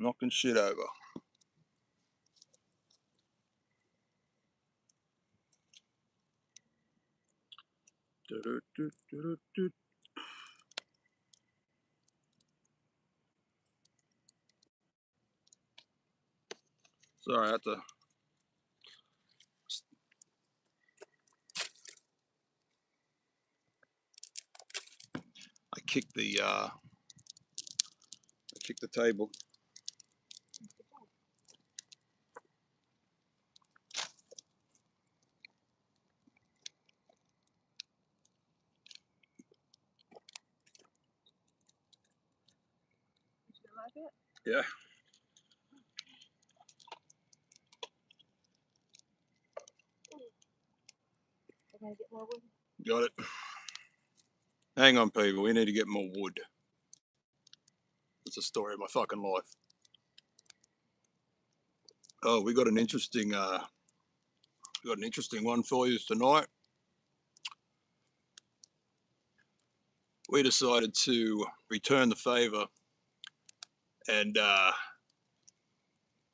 knocking shit over. Sorry, I had to. I kicked the table. Yeah. I gotta get more wood. Got it. Hang on, people. We need to get more wood. It's the story of my fucking life. Oh, we got an interesting one for you tonight. We decided to return the favor and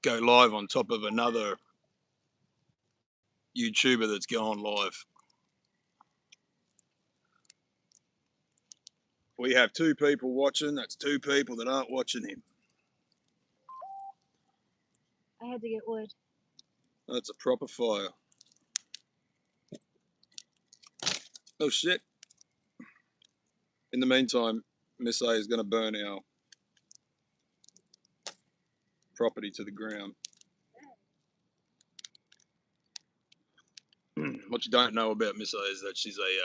go live on top of another YouTuber that's going live. We have 2 people watching. That's 2 people that aren't watching him. I had to get wood. That's a proper fire. Oh shit. In the meantime, Miss A is going to burn our property to the ground. What you don't know about Miss A is that she's a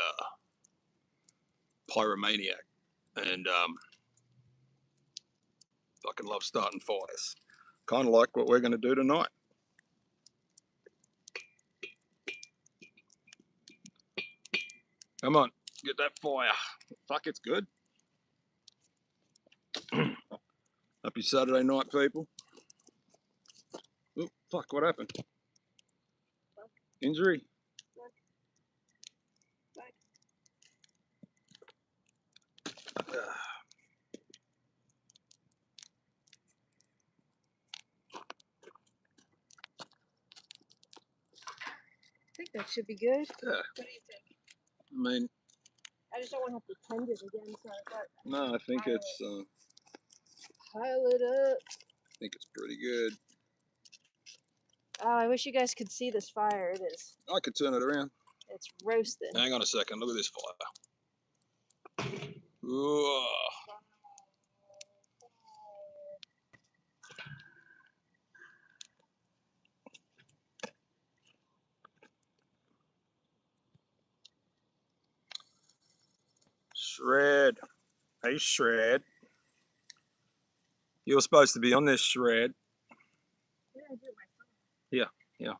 pyromaniac and fucking loves starting fires. Kind of like what we're going to do tonight. Come on, get that fire. Fuck, it's good. Happy Saturday night, people. Oh, fuck, what happened? Injury? I think that should be good. Yeah. What do you think? I mean, I just don't want to have to tend it again, so I thought. no, I think it's Pile it up. I think it's pretty good. Oh, I wish you guys could see this fire. It is. I could turn it around. It's roasting. Hang on a second. Look at this fire. Ooh. Shred. Hey, Shred. You're supposed to be on this, Shred. Yeah, I do it myself. Yeah, yeah.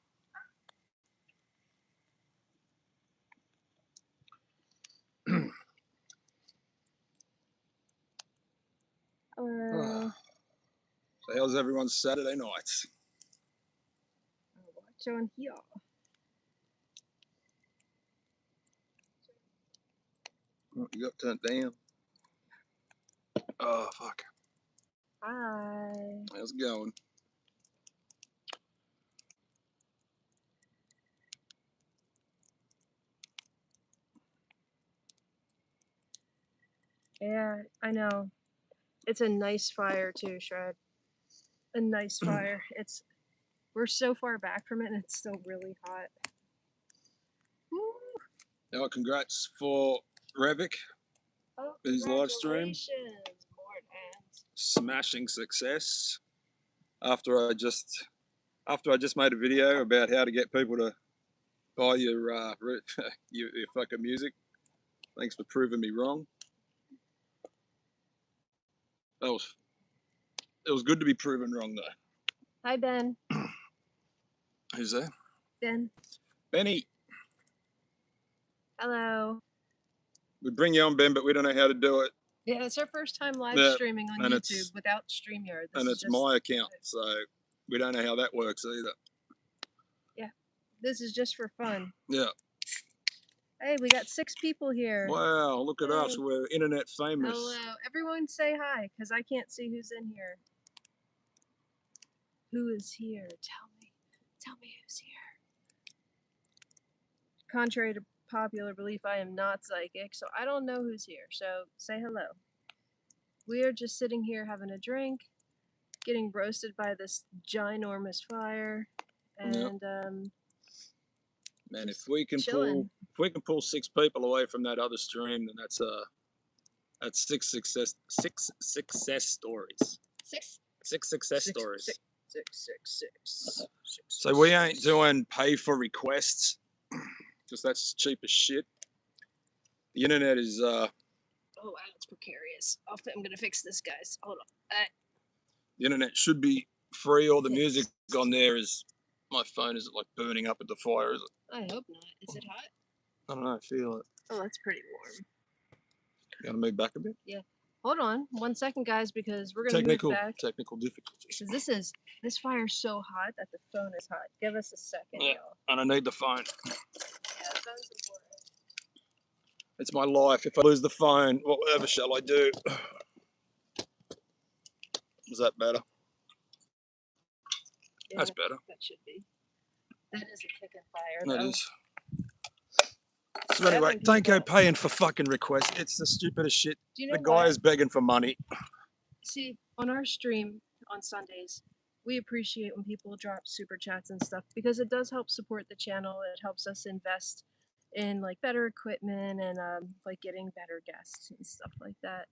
So how's everyone's Saturday nights? Watch on here. Oh, you got turned down. Oh, fuck. Hi. How's it going? Yeah, I know. It's a nice fire too, Shred. A nice fire. We're so far back from it and it's still really hot. Woo. Now, congrats for Revik. Oh, His live stream. congratulations, Mortans. Smashing success. After I just made a video about how to get people to buy your fucking music. Thanks for proving me wrong. It was good to be proven wrong though. Hi, Ben. Who's there? Ben. Benny. Hello. We bring you on, Ben, but we don't know how to do it. Yeah, it's our first time live streaming on and YouTube without StreamYard. And it's my account, so we don't know how that works either. Yeah, this is just for fun. Yeah. Hey, we got 6 people here. Wow, look at us. We're internet famous. Hello. Everyone say hi, because I can't see who's in here. Who is here? Tell me. Tell me who's here. Contrary to popular belief, I am not psychic, so I don't know who's here. So say hello. We are just sitting here having a drink, getting roasted by this ginormous fire, and man, if we can chilling. pull 6 people away from that other stream, then that's six success stories. Six success stories. Six. So we ain't doing pay for requests, because that's cheap as shit. The internet is Oh wow, it's precarious. I'm gonna fix this, guys. Hold on. the internet should be free. All the music on there is. My phone is like burning up at the fire. Is it? I hope not. Is it hot? I don't know. I feel it. Oh, that's pretty warm. You gotta move back a bit. Yeah. Hold on 1 second, guys, because we're gonna move back. Technical difficulties. Because this fire's so hot that the phone is hot. Give us a second, Yeah, y'all. and I need the phone. Yeah, the phone's important. It's my life. If I lose the phone, whatever shall I do? Is that better? Yeah, That's better. That should be. That is a kicking fire, That though. is. So anyway, don't go paying for fucking requests. It's the stupidest shit. Do you know The guy is begging for money. See, on our stream on Sundays, we appreciate when people drop super chats and stuff because it does help support the channel. It helps us invest in like better equipment and like getting better guests and stuff like that.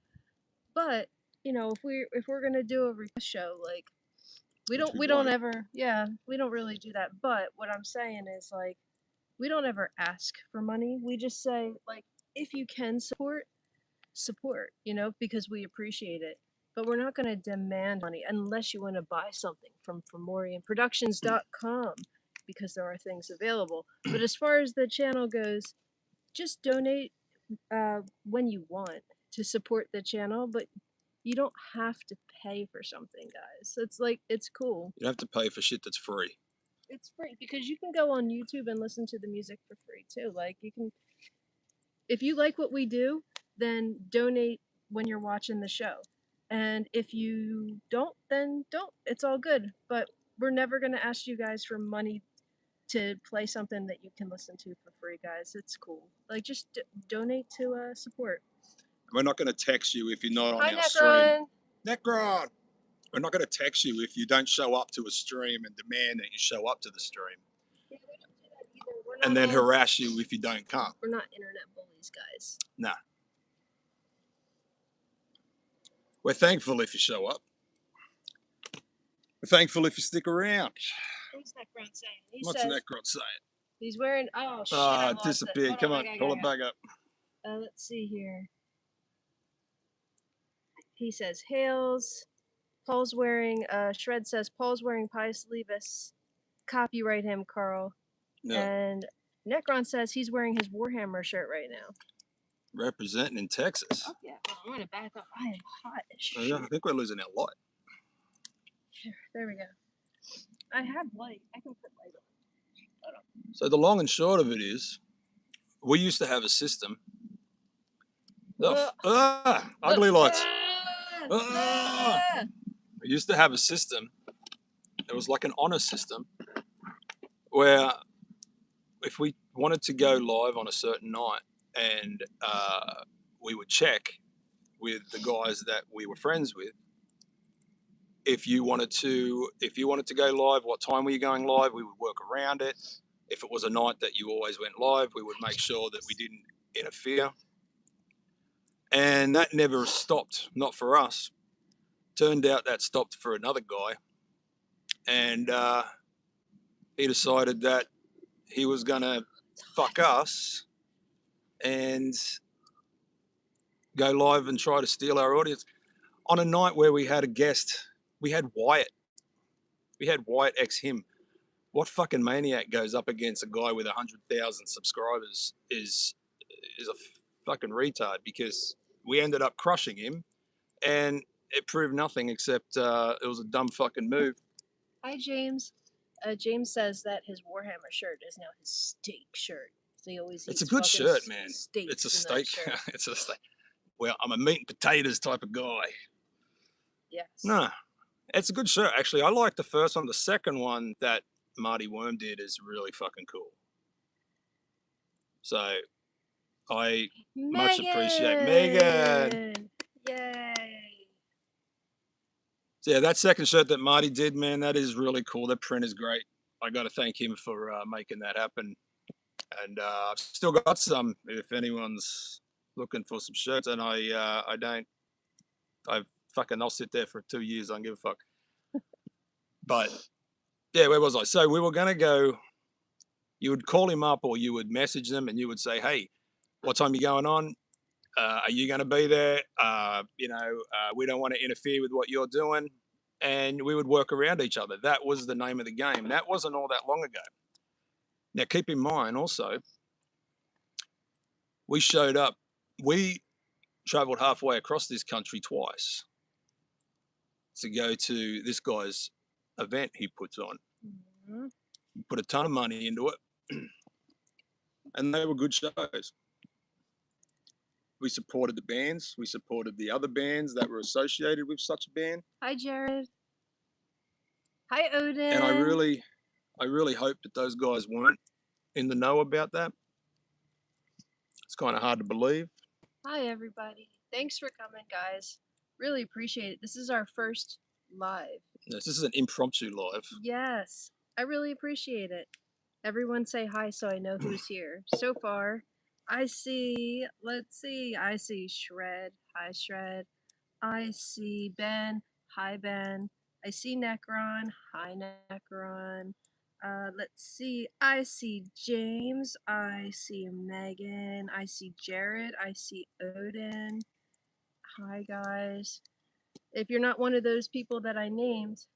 But you know, if we're gonna do a request show, like we don't really do that. But what I'm saying is like we don't ever ask for money. We just say like if you can support, you know, because we appreciate it. But we're not going to demand money unless you want to buy something from FomorianProductions.com because there are things available. But as far as the channel goes, just donate when you want to support the channel, but you don't have to pay for something, guys. It's like, it's cool. You don't have to pay for shit that's free. It's free because you can go on YouTube and listen to the music for free too. Like you can, if you like what we do, then donate when you're watching the show. And if you don't, then don't. It's all good. But we're never going to ask you guys for money to play something that you can listen to for free, guys. It's cool. Like, just donate to support. We're not going to text you if you're not on Hi, our Necron. stream. Necron! We're not going to text you if you don't show up to a stream and demand that you show up to the stream. Yeah, we don't do that either. We're not and then harass you if you don't come. We're not internet bullies, guys. Nah. We're thankful if you show up. We're thankful if you stick around. What's Necron saying? What's Necron saying? He's wearing. Oh shit! It disappeared. Come on, pull it back up. Let's see here. He says hails. Paul's wearing. Shred says Paul's wearing Pius Levis. Copyright him, Carl. No. And Necron says he's wearing his Warhammer shirt right now. Representing in Texas. Oh yeah. I'm gonna back up. I am hot as shit. Yeah, I think we're losing our light. There we go. I have light. I can put light on. So the long and short of it is, we used to have a system. Ugly lights. We used to have a system. It was like an honor system where if we wanted to go live on a certain night and we would check with the guys that we were friends with, if you wanted to go live, what time were you going live? We would work around it. If it was a night that you always went live, we would make sure that we didn't interfere. And that never stopped, not for us. Turned out that stopped for another guy. And he decided that he was going to fuck us and go live and try to steal our audience. On a night where we had a guest, we had Wyatt. We had Wyatt X him. What fucking maniac goes up against a guy with 100,000 subscribers is a fucking retard, because we ended up crushing him and it proved nothing except it was a dumb fucking move. Hi, James. James says that his Warhammer shirt is now his steak shirt. So he always it's a good shirt, man. It's a steak. It's a steak. Well, I'm a meat and potatoes type of guy. Yes. No. It's a good shirt, actually. I like the first one. The second one that Marty Worm did is really fucking cool. So I much appreciate Megan. Yay! So yeah, that second shirt that Marty did, man, that is really cool. That print is great. I got to thank him for making that happen. And I've still got some if anyone's looking for some shirts. And I don't, I'll sit there for 2 years. I don't give a fuck. But yeah, where was I? So we were going to go, you would call him up or you would message them and you would say, hey, what time are you going on? Are you going to be there? We don't want to interfere with what you're doing. And we would work around each other. That was the name of the game. That wasn't all that long ago. Now, keep in mind also, we showed up. We traveled halfway across this country twice to go to this guy's event he puts on. Mhm. He put a ton of money into it. And they were good shows. We supported the bands. We supported the other bands that were associated with such a band. Hi, Jared. Hi, Odin. And I really hope that those guys weren't in the know about that. It's kind of hard to believe. Hi, everybody. Thanks for coming, guys. Really appreciate it. This is our first live. Yes, this is an impromptu live. Yes, I really appreciate it. Everyone say hi so I know who's here. So far, I see, let's see, I see Shred. Hi, Shred. I see Ben. Hi, Ben. I see Necron. Hi, Necron. Let's see. I see James. I see Megan. I see Jared. I see Odin. Hi, guys. If you're not one of those people that I named,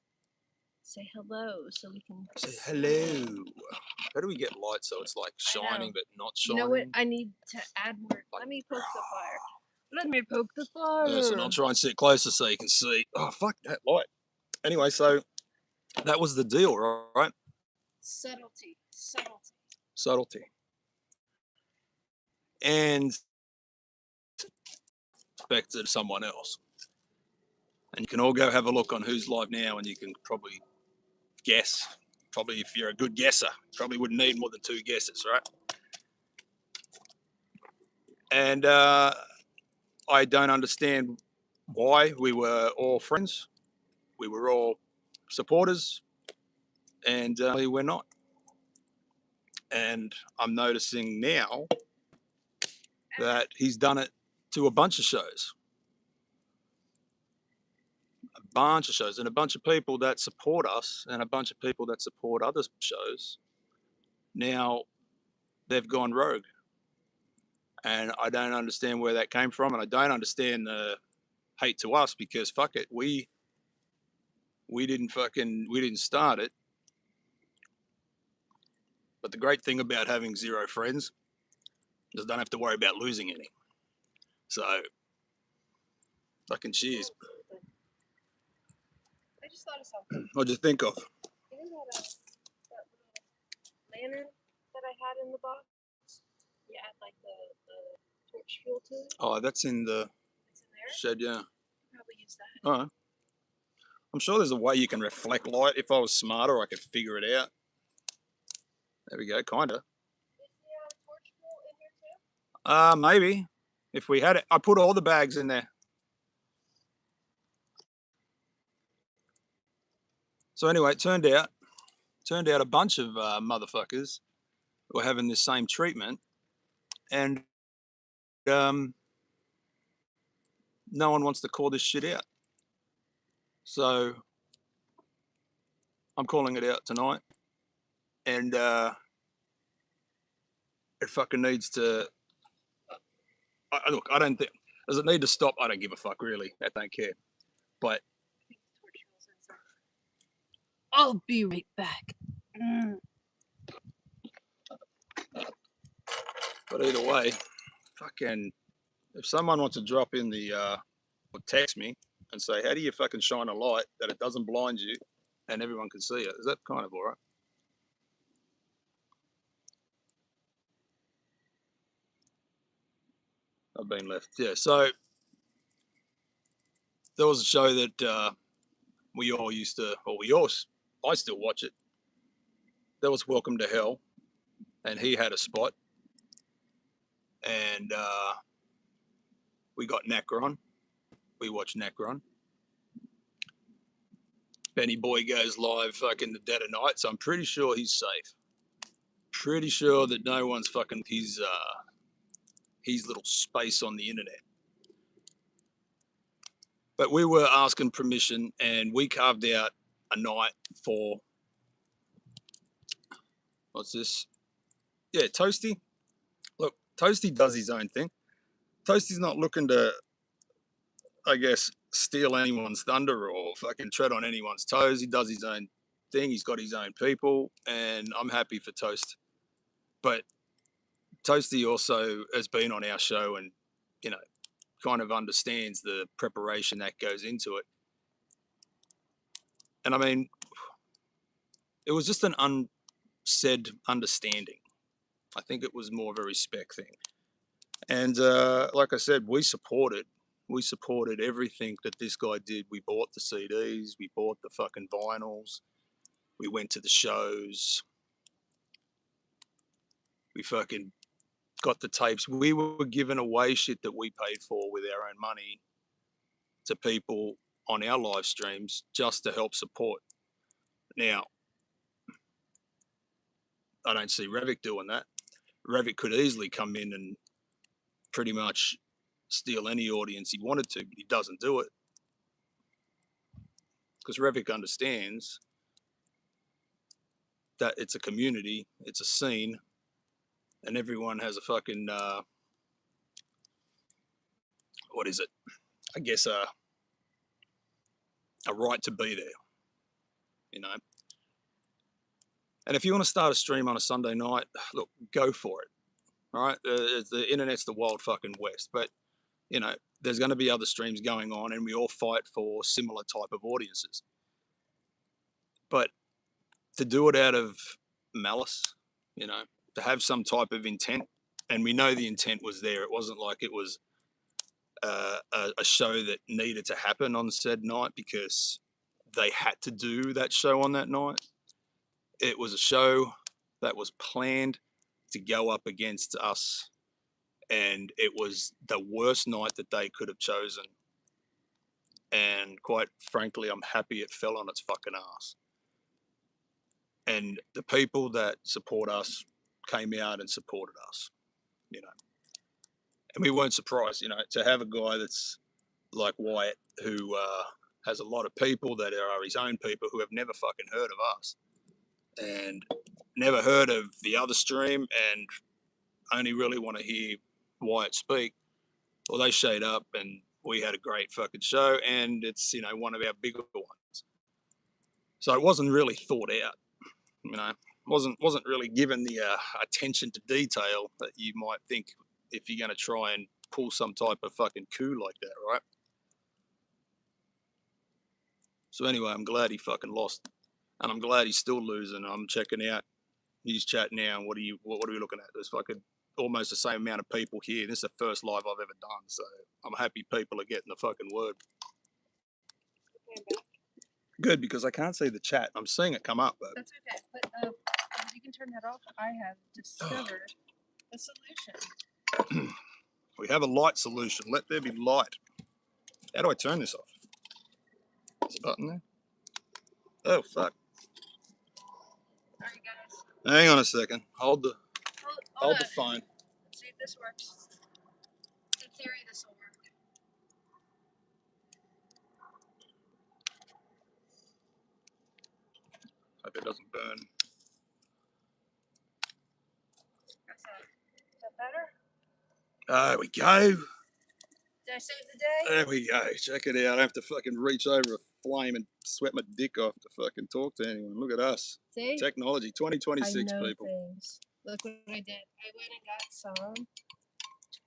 say hello so we can say hello. How do we get light so it's like shining but not shining? You know what? I need to add more. Let me poke the fire. Let me poke the fire. Listen, I'll try and sit closer so you can see. Oh, fuck that light. Anyway, so that was the deal, right? Subtlety. Subtlety. Subtlety. And expected someone else. And you can all go have a look on who's live now and you can probably guess. Probably if you're a good guesser, probably wouldn't need more than 2 guesses, right? And I don't understand why. We were all friends. We were all supporters. And we're not. And I'm noticing now that he's done it to a bunch of shows. A bunch of shows and a bunch of people that support us and a bunch of people that support other shows. Now they've gone rogue. And I don't understand where that came from. And I don't understand the hate to us because fuck it. We didn't start it. But the great thing about having 0 friends is I don't have to worry about losing any. So fucking cheers. I just thought of something. What'd you think of? You know that little lantern that I had in the box? You add like the torch fuel to it. Oh, that's in the It's in there? shed, yeah. Probably use that. All right. I'm sure there's a way you can reflect light. If I was smarter, I could figure it out. There we go, kinda. Is the torch fuel in here too? Maybe. If we had it. I put all the bags in there. So anyway, it turned out a bunch of motherfuckers were having this same treatment. And no one wants to call this shit out. So I'm calling it out tonight. And it fucking needs to. Look, I don't think. Does it need to stop? I don't give a fuck, really. I don't care. But I'll be right back. But either way, fucking. If someone wants to drop in the or text me and say, how do you fucking shine a light that it doesn't blind you and everyone can see it? Is that kind of all right? I've been left. Yeah, so there was a show that we all used to, I still watch it. That was Welcome to Hell, and he had a spot, and we got Necron. We watched Necron. Benny Boy goes live fucking the dead of night, so I'm pretty sure he's safe. Pretty sure that no one's fucking his little space on the internet. But we were asking permission, and we carved out a night for, what's this? Yeah, Toasty. Look, Toasty does his own thing. Toasty's not looking to, I guess, steal anyone's thunder or fucking tread on anyone's toes. He does his own thing. He's got his own people, and I'm happy for Toast. But Toasty also has been on our show and, you know, kind of understands the preparation that goes into it. And I mean, it was just an unsaid understanding. I think it was more of a respect thing. And like I said, we supported everything that this guy did. We bought the CDs, we bought the fucking vinyls, we went to the shows, we fucking got the tapes. We were giving away shit that we paid for with our own money to people on our live streams just to help support. Now, I don't see Revik doing that. Revik could easily come in and pretty much steal any audience he wanted to, but he doesn't do it. Because Revik understands that it's a community, it's a scene, and everyone has a fucking, what is it? I guess a right to be there, you know? And if you want to start a stream on a Sunday night, look, go for it, all right? The internet's the wild fucking west, but, you know, there's going to be other streams going on, and we all fight for similar type of audiences. But to do it out of malice, you know, to have some type of intent, and we know the intent was there. It wasn't like it was a show that needed to happen on said night because they had to do that show on that night. It was a show that was planned to go up against us, and it was the worst night that they could have chosen. And quite frankly, I'm happy it fell on its fucking ass. And the people that support us came out and supported us, you know. And we weren't surprised, you know, to have a guy that's like Wyatt, who has a lot of people that are his own people who have never fucking heard of us and never heard of the other stream and only really want to hear Wyatt speak. Well, they showed up and we had a great fucking show, and it's, you know, one of our bigger ones. So it wasn't really thought out, you know, wasn't really given the attention to detail that you might think if you're going to try and pull some type of fucking coup like that, right? So anyway, I'm glad he fucking lost, and I'm glad he's still losing. I'm checking out his chat now. And what are we looking at? There's fucking almost the same amount of people here. This is the first live I've ever done, so I'm happy people are getting the fucking word. Good, because I can't see the chat. I'm seeing it come up, but That's okay. But you can turn that off. I have discovered a solution. We have a light solution. Let there be light. How do I turn this off? There's a button there. Oh fuck! Alright, guys. Hang on a second. Hold the phone. Let's see if this works. In theory, this will work. Hope it doesn't burn. Is that better? There we go. Did I save the day? There we go. Check it out. I have to fucking reach over a flame and sweat my dick off to fucking talk to anyone. Look at us. See? Technology. 2026, I know people. things. Look what I did. I went and got some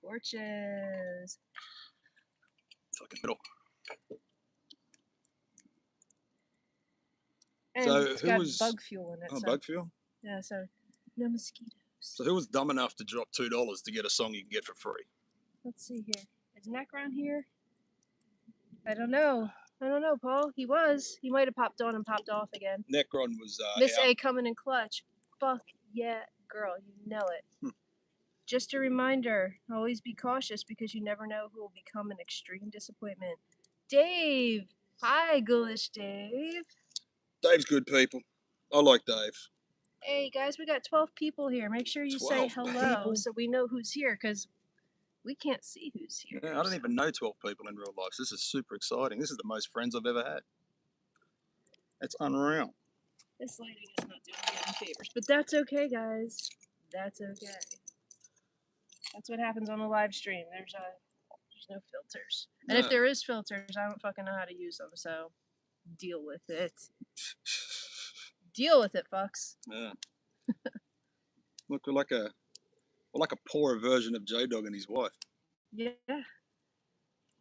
torches. Fucking middle. And So it's who got was bug fuel in it. Oh, so. bug fuel? Yeah, so no mosquitoes. So who was dumb enough to drop $2 to get a song you can get for free? Let's see here. Is Necron here? I don't know. I don't know, Paul. He was. He might have popped on and popped off again. Necron was Miss out. A coming in clutch. Fuck yeah, girl. You know it. Just a reminder, always be cautious because you never know who will become an extreme disappointment. Dave! Hi, ghoulish Dave. Dave's good people. I like Dave. Hey guys, we got 12 people here. Make sure you say 12 hello people? so we know who's here because we can't see who's here. Yeah, I don't even know 12 people in real life. So this is super exciting. This is the most friends I've ever had. It's unreal. This lighting is not doing me any favors, but that's okay, guys. That's okay. That's what happens on a live stream. There's no filters. And if there is filters, I don't fucking know how to use them, so deal with it. Deal with it, fucks. Yeah. Look, we're like a poorer version of J-Dog and his wife. Yeah.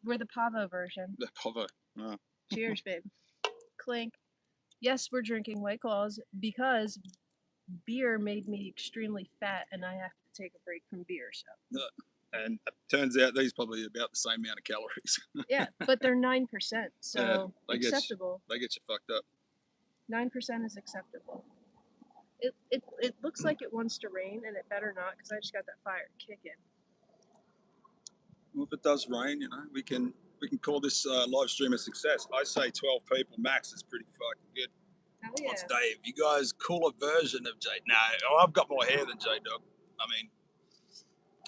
We're the Pavo version. The Pavo. Oh. Cheers, babe. Clink. Yes, we're drinking White Claws because beer made me extremely fat and I have to take a break from beer, so. And it turns out these probably about the same amount of calories. Yeah, but they're 9%, so they acceptable. They get you fucked up. 9% is acceptable. It looks like it wants to rain, and it better not, because I just got that fire kicking. Well, if it does rain, you know, we can call this live stream a success. I say 12 people max is pretty fucking good. Hell yeah. What's Dave? You guys cooler version of J? No, I've got more hair than J-Dog. I mean,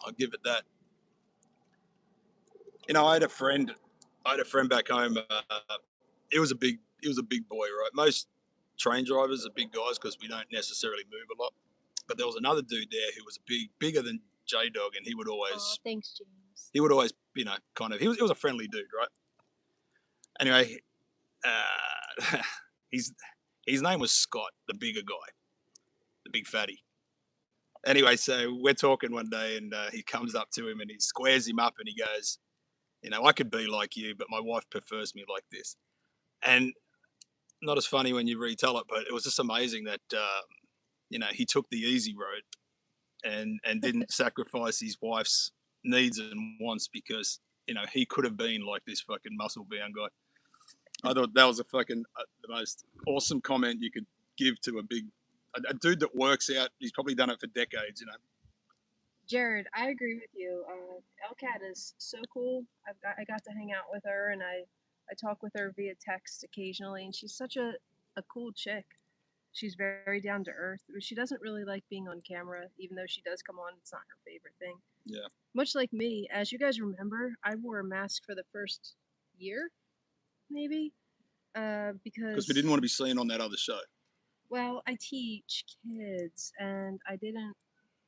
I'll give it that. You know, I had a friend back home. He was a big boy, right? Most train drivers are big guys because we don't necessarily move a lot. But there was another dude there who was bigger than J-Dog, and he would always. Oh, thanks, James. He would always, you know, kind of. He was a friendly dude, right? Anyway, his name was Scott, the bigger guy, the big fatty. Anyway, so we're talking one day, and he comes up to him and he squares him up, and he goes, "You know, I could be like you, but my wife prefers me like this." And not as funny when you retell it, but it was just amazing that you know, he took the easy road and didn't sacrifice his wife's needs and wants because, you know, he could have been like this fucking muscle bound guy. I thought that was a fucking the most awesome comment you could give to a dude that works out. He's probably done it for decades, you know. Jared, I agree with you. Elcat is so cool. I got to hang out with her, and I talk with her via text occasionally, and she's such a cool chick. She's very down to earth. She doesn't really like being on camera, even though she does come on. It's not her favorite thing. Yeah. Much like me, as you guys remember, I wore a mask for the first year, maybe, because we didn't want to be seen on that other show. Well, I teach kids, and I didn't,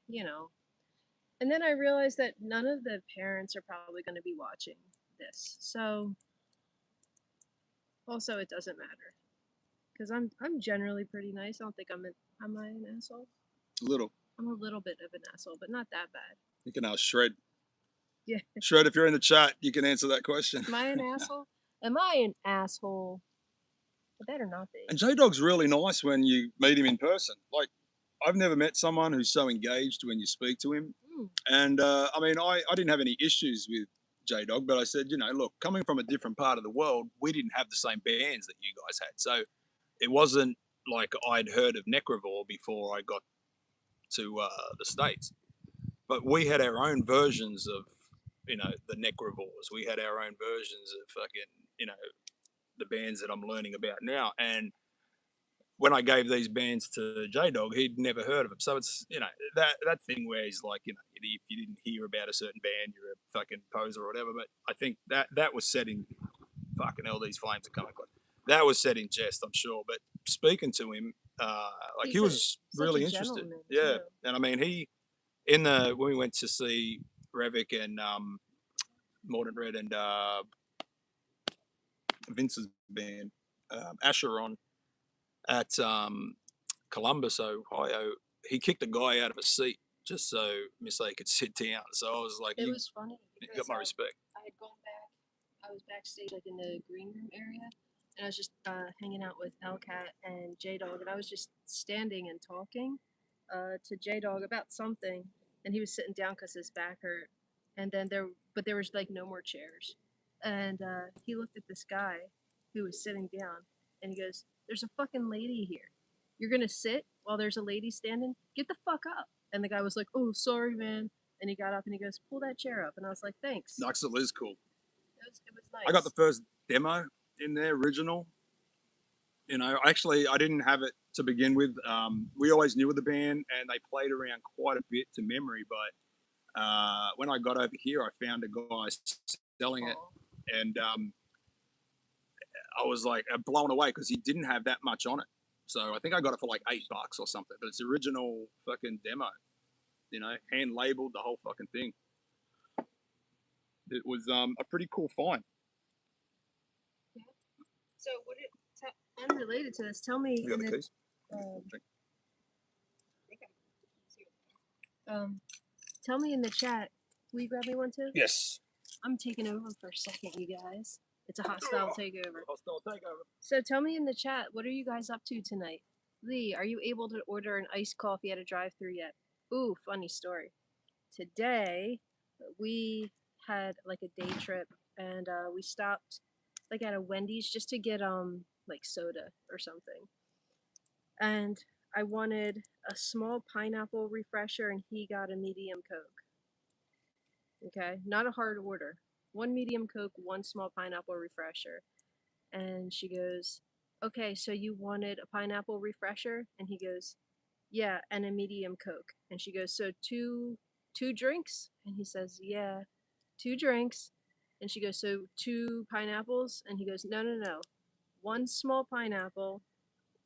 you know. And then I realized that none of the parents are probably going to be watching this, so also it doesn't matter because I'm generally pretty nice. I don't think am I an asshole? A little. I'm a little bit of an asshole, but not that bad. You can ask Shred. Yeah. Shred, if you're in the chat, you can answer that question. Am I an asshole? Am I an asshole? I better not be. And J-Dog's really nice when you meet him in person. Like, I've never met someone who's so engaged when you speak to him. And I mean, I didn't have any issues with J-Dog, but I said, you know, look, coming from a different part of the world, we didn't have the same bands that you guys had. So it wasn't like I'd heard of Necrovore before I got to the States. But we had our own versions of, you know, the Necrovores. We had our own versions of fucking, you know, the bands that I'm learning about now. And when I gave these bands to J-Dog, he'd never heard of them. So it's, you know, that thing where he's like, you know, if you didn't hear about a certain band, you're a fucking poser or whatever. But I think that was set in, fucking hell, these flames are coming close. That was set in jest, I'm sure. But speaking to him, like he was really interested. Yeah. Too. And I mean, when we went to see Revik and Mordant Red and Vince's band, Asheron, at Columbus, Ohio, he kicked a guy out of a seat just so Miss A could sit down. So I was like, it was funny. You got my respect. I had gone back. I was backstage, like in the green room area, and I was just hanging out with Elcat and J-Dog, and I was just standing and talking to J-Dog about something, and he was sitting down because his back hurt, and then there was like no more chairs, and he looked at this guy who was sitting down, and he goes, "There's a fucking lady here. You're gonna sit while there's a lady standing? Get the fuck up." And the guy was like, "Oh, sorry, man." And he got up and he goes, "Pull that chair up." And I was like, "Thanks." Knoxville is cool. It was nice. I got the first demo in there, original. You know, actually, I didn't have it to begin with. We always knew of the band, and they played around quite a bit to memory. But when I got over here, I found a guy selling it, and I was like blown away because he didn't have that much on it. So I think I got it for like $8 or something. But it's the original fucking demo. You know, hand labeled, the whole fucking thing. It was a pretty cool find. Yeah. So unrelated to this, tell me. You got the keys? Tell me in the chat. Will you grab me one too? Yes. I'm taking over for a second, you guys. It's a hostile takeover. Hostile takeover. So tell me in the chat, what are you guys up to tonight? Lee, are you able to order an iced coffee at a drive-thru yet? Ooh, funny story. Today, we had like a day trip, and we stopped like at a Wendy's just to get like soda or something. And I wanted a small pineapple refresher, and he got a medium Coke. Okay, not a hard order. One medium Coke, one small pineapple refresher. And she goes, "Okay, so you wanted a pineapple refresher?" And he goes, "Yeah, and a medium Coke." And she goes, "So two drinks?" And he says, "Yeah, 2 drinks." And she goes, "So 2 pineapples?" And he goes, "No, no, no. One small pineapple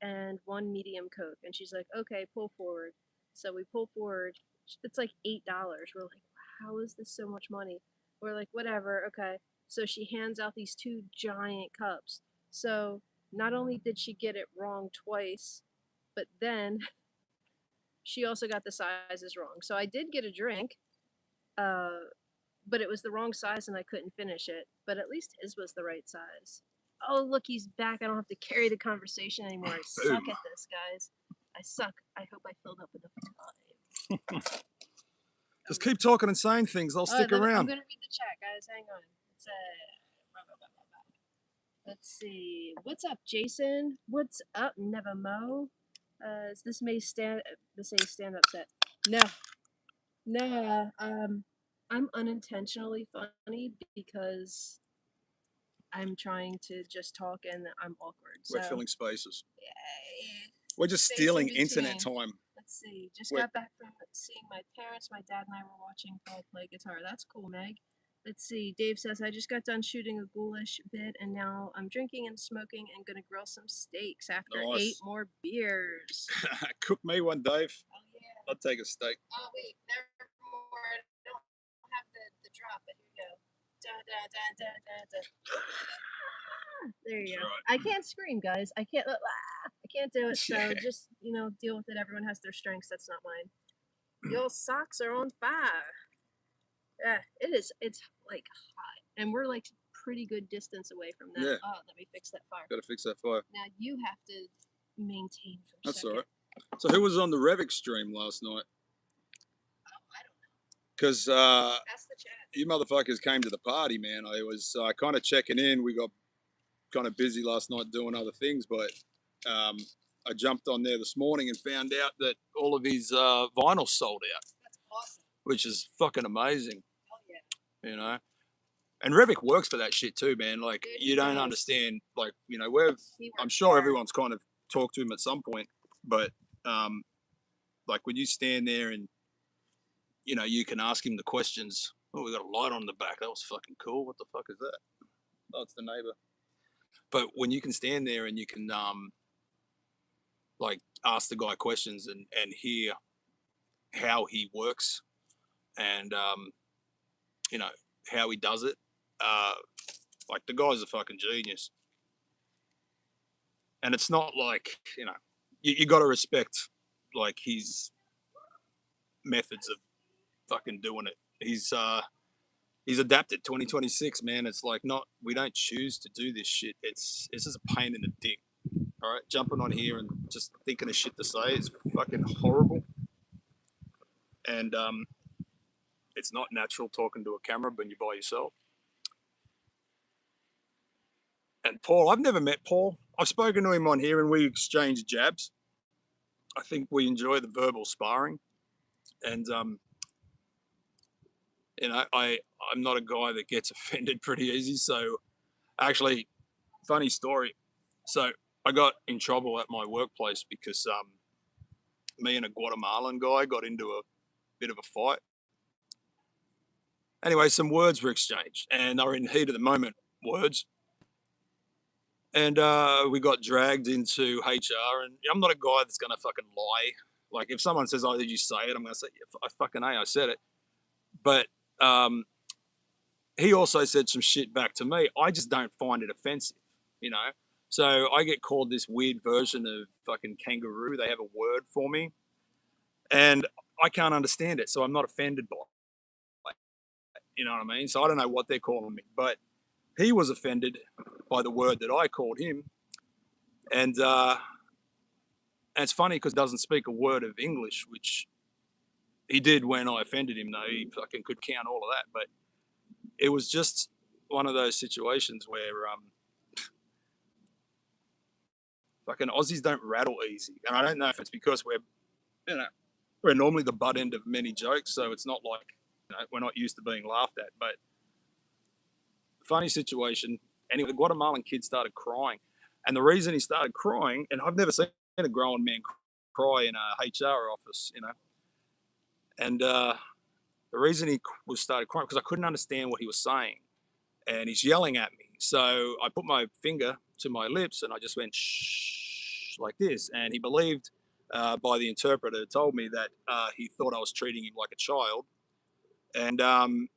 and one medium Coke." And she's like, "Okay, pull forward." So we pull forward. It's like $8. We're like, "How is this so much money?" We're like, "Whatever, okay." So she hands out these 2 giant cups. So not only did she get it wrong twice, but then she also got the sizes wrong. So I did get a drink, but it was the wrong size and I couldn't finish it. But at least his was the right size. Oh, look, he's back. I don't have to carry the conversation anymore. I suck at this, guys. I suck. I hope I filled up enough time. Just keep talking and saying things. I'll stick around. I'm going to read the chat, guys. Hang on. It's let's see. What's up, Jason? What's up, Never Mo? This a stand-up set. No. I'm unintentionally funny because I'm trying to just talk and I'm awkward. We're so, filling spaces. Yeah, We're just stealing internet time. Let's see. Just got back from seeing my parents. My dad and I were watching Paul play guitar. That's cool, Meg. Let's see. Dave says, "I just got done shooting a ghoulish bit, and now I'm drinking and smoking and gonna grill some steaks after 8 more beers." Cook me one, Dave. Oh, yeah. I'll take a steak. Oh, wait. Nevermore. I don't have the drop, but here we go. Da, da, da, da, da, da. There you go. Right. I can't scream, guys. I can't do it. So just, deal with it. Everyone has their strengths. That's not mine. Your socks are on fire. Yeah, it is. It's like hot, and we're like pretty good distance away from that. Yeah. Oh, let me fix that fire. Gotta fix that fire. Now you have to maintain for a That's second. all right. So who was on the Revik stream last night? Oh, I don't know. Because Ask the chat. You motherfuckers came to the party, man. I was kind of checking in. We got kind of busy last night doing other things, but I jumped on there this morning and found out that all of his vinyls sold out. That's awesome. Which is fucking amazing. Hell yeah. You know? And Revik works for that shit too, man. Like, Dude, you don't understand. Like, I'm sure everyone's kind of talked to him at some point, but like when you stand there and, you can ask him the questions. Oh, we got a light on the back. That was fucking cool. What the fuck is that? Oh, it's the neighbor. But when you can stand there and you can, like, ask the guy questions and hear how he works and, how he does it, like, the guy's a fucking genius. And it's not like, you got to respect, like, his methods of fucking doing it. He's adapted. 2026, man. It's like we don't choose to do this shit. It's just a pain in the dick. All right, jumping on here and just thinking of shit to say is fucking horrible. And it's not natural talking to a camera when you're by yourself. And Paul, I've never met Paul. I've spoken to him on here and we exchange jabs. I think we enjoy the verbal sparring. And, you know, I'm not a guy that gets offended pretty easy. So actually, funny story. So I got in trouble at my workplace because me and a Guatemalan guy got into a bit of a fight. Anyway, some words were exchanged and they were in heat of the moment words. And we got dragged into HR, and I'm not a guy that's going to fucking lie. Like, if someone says, oh, did you say it? I'm going to say, yeah, I fucking I said it. But he also said some shit back to me. I just don't find it offensive, you know? So I get called this weird version of fucking kangaroo. They have a word for me, and I can't understand it, so I'm not offended by it. You know what I mean? So I don't know what they're calling me, but he was offended by the word that I called him. And it's funny because he doesn't speak a word of English, which he did when I offended him, though. He fucking could count all of that. But it was just one of those situations where fucking Aussies don't rattle easy. And I don't know if it's because we're normally the butt end of many jokes, so it's not like, we're not used to being laughed at. But funny situation. Anyway, the Guatemalan kid started crying. And the reason he started crying, and I've never seen a grown man cry in a HR office, and the reason he started crying, because I couldn't understand what he was saying. And he's yelling at me. So I put my finger to my lips and I just went shh like this. And he believed, by the interpreter, told me that he thought I was treating him like a child. And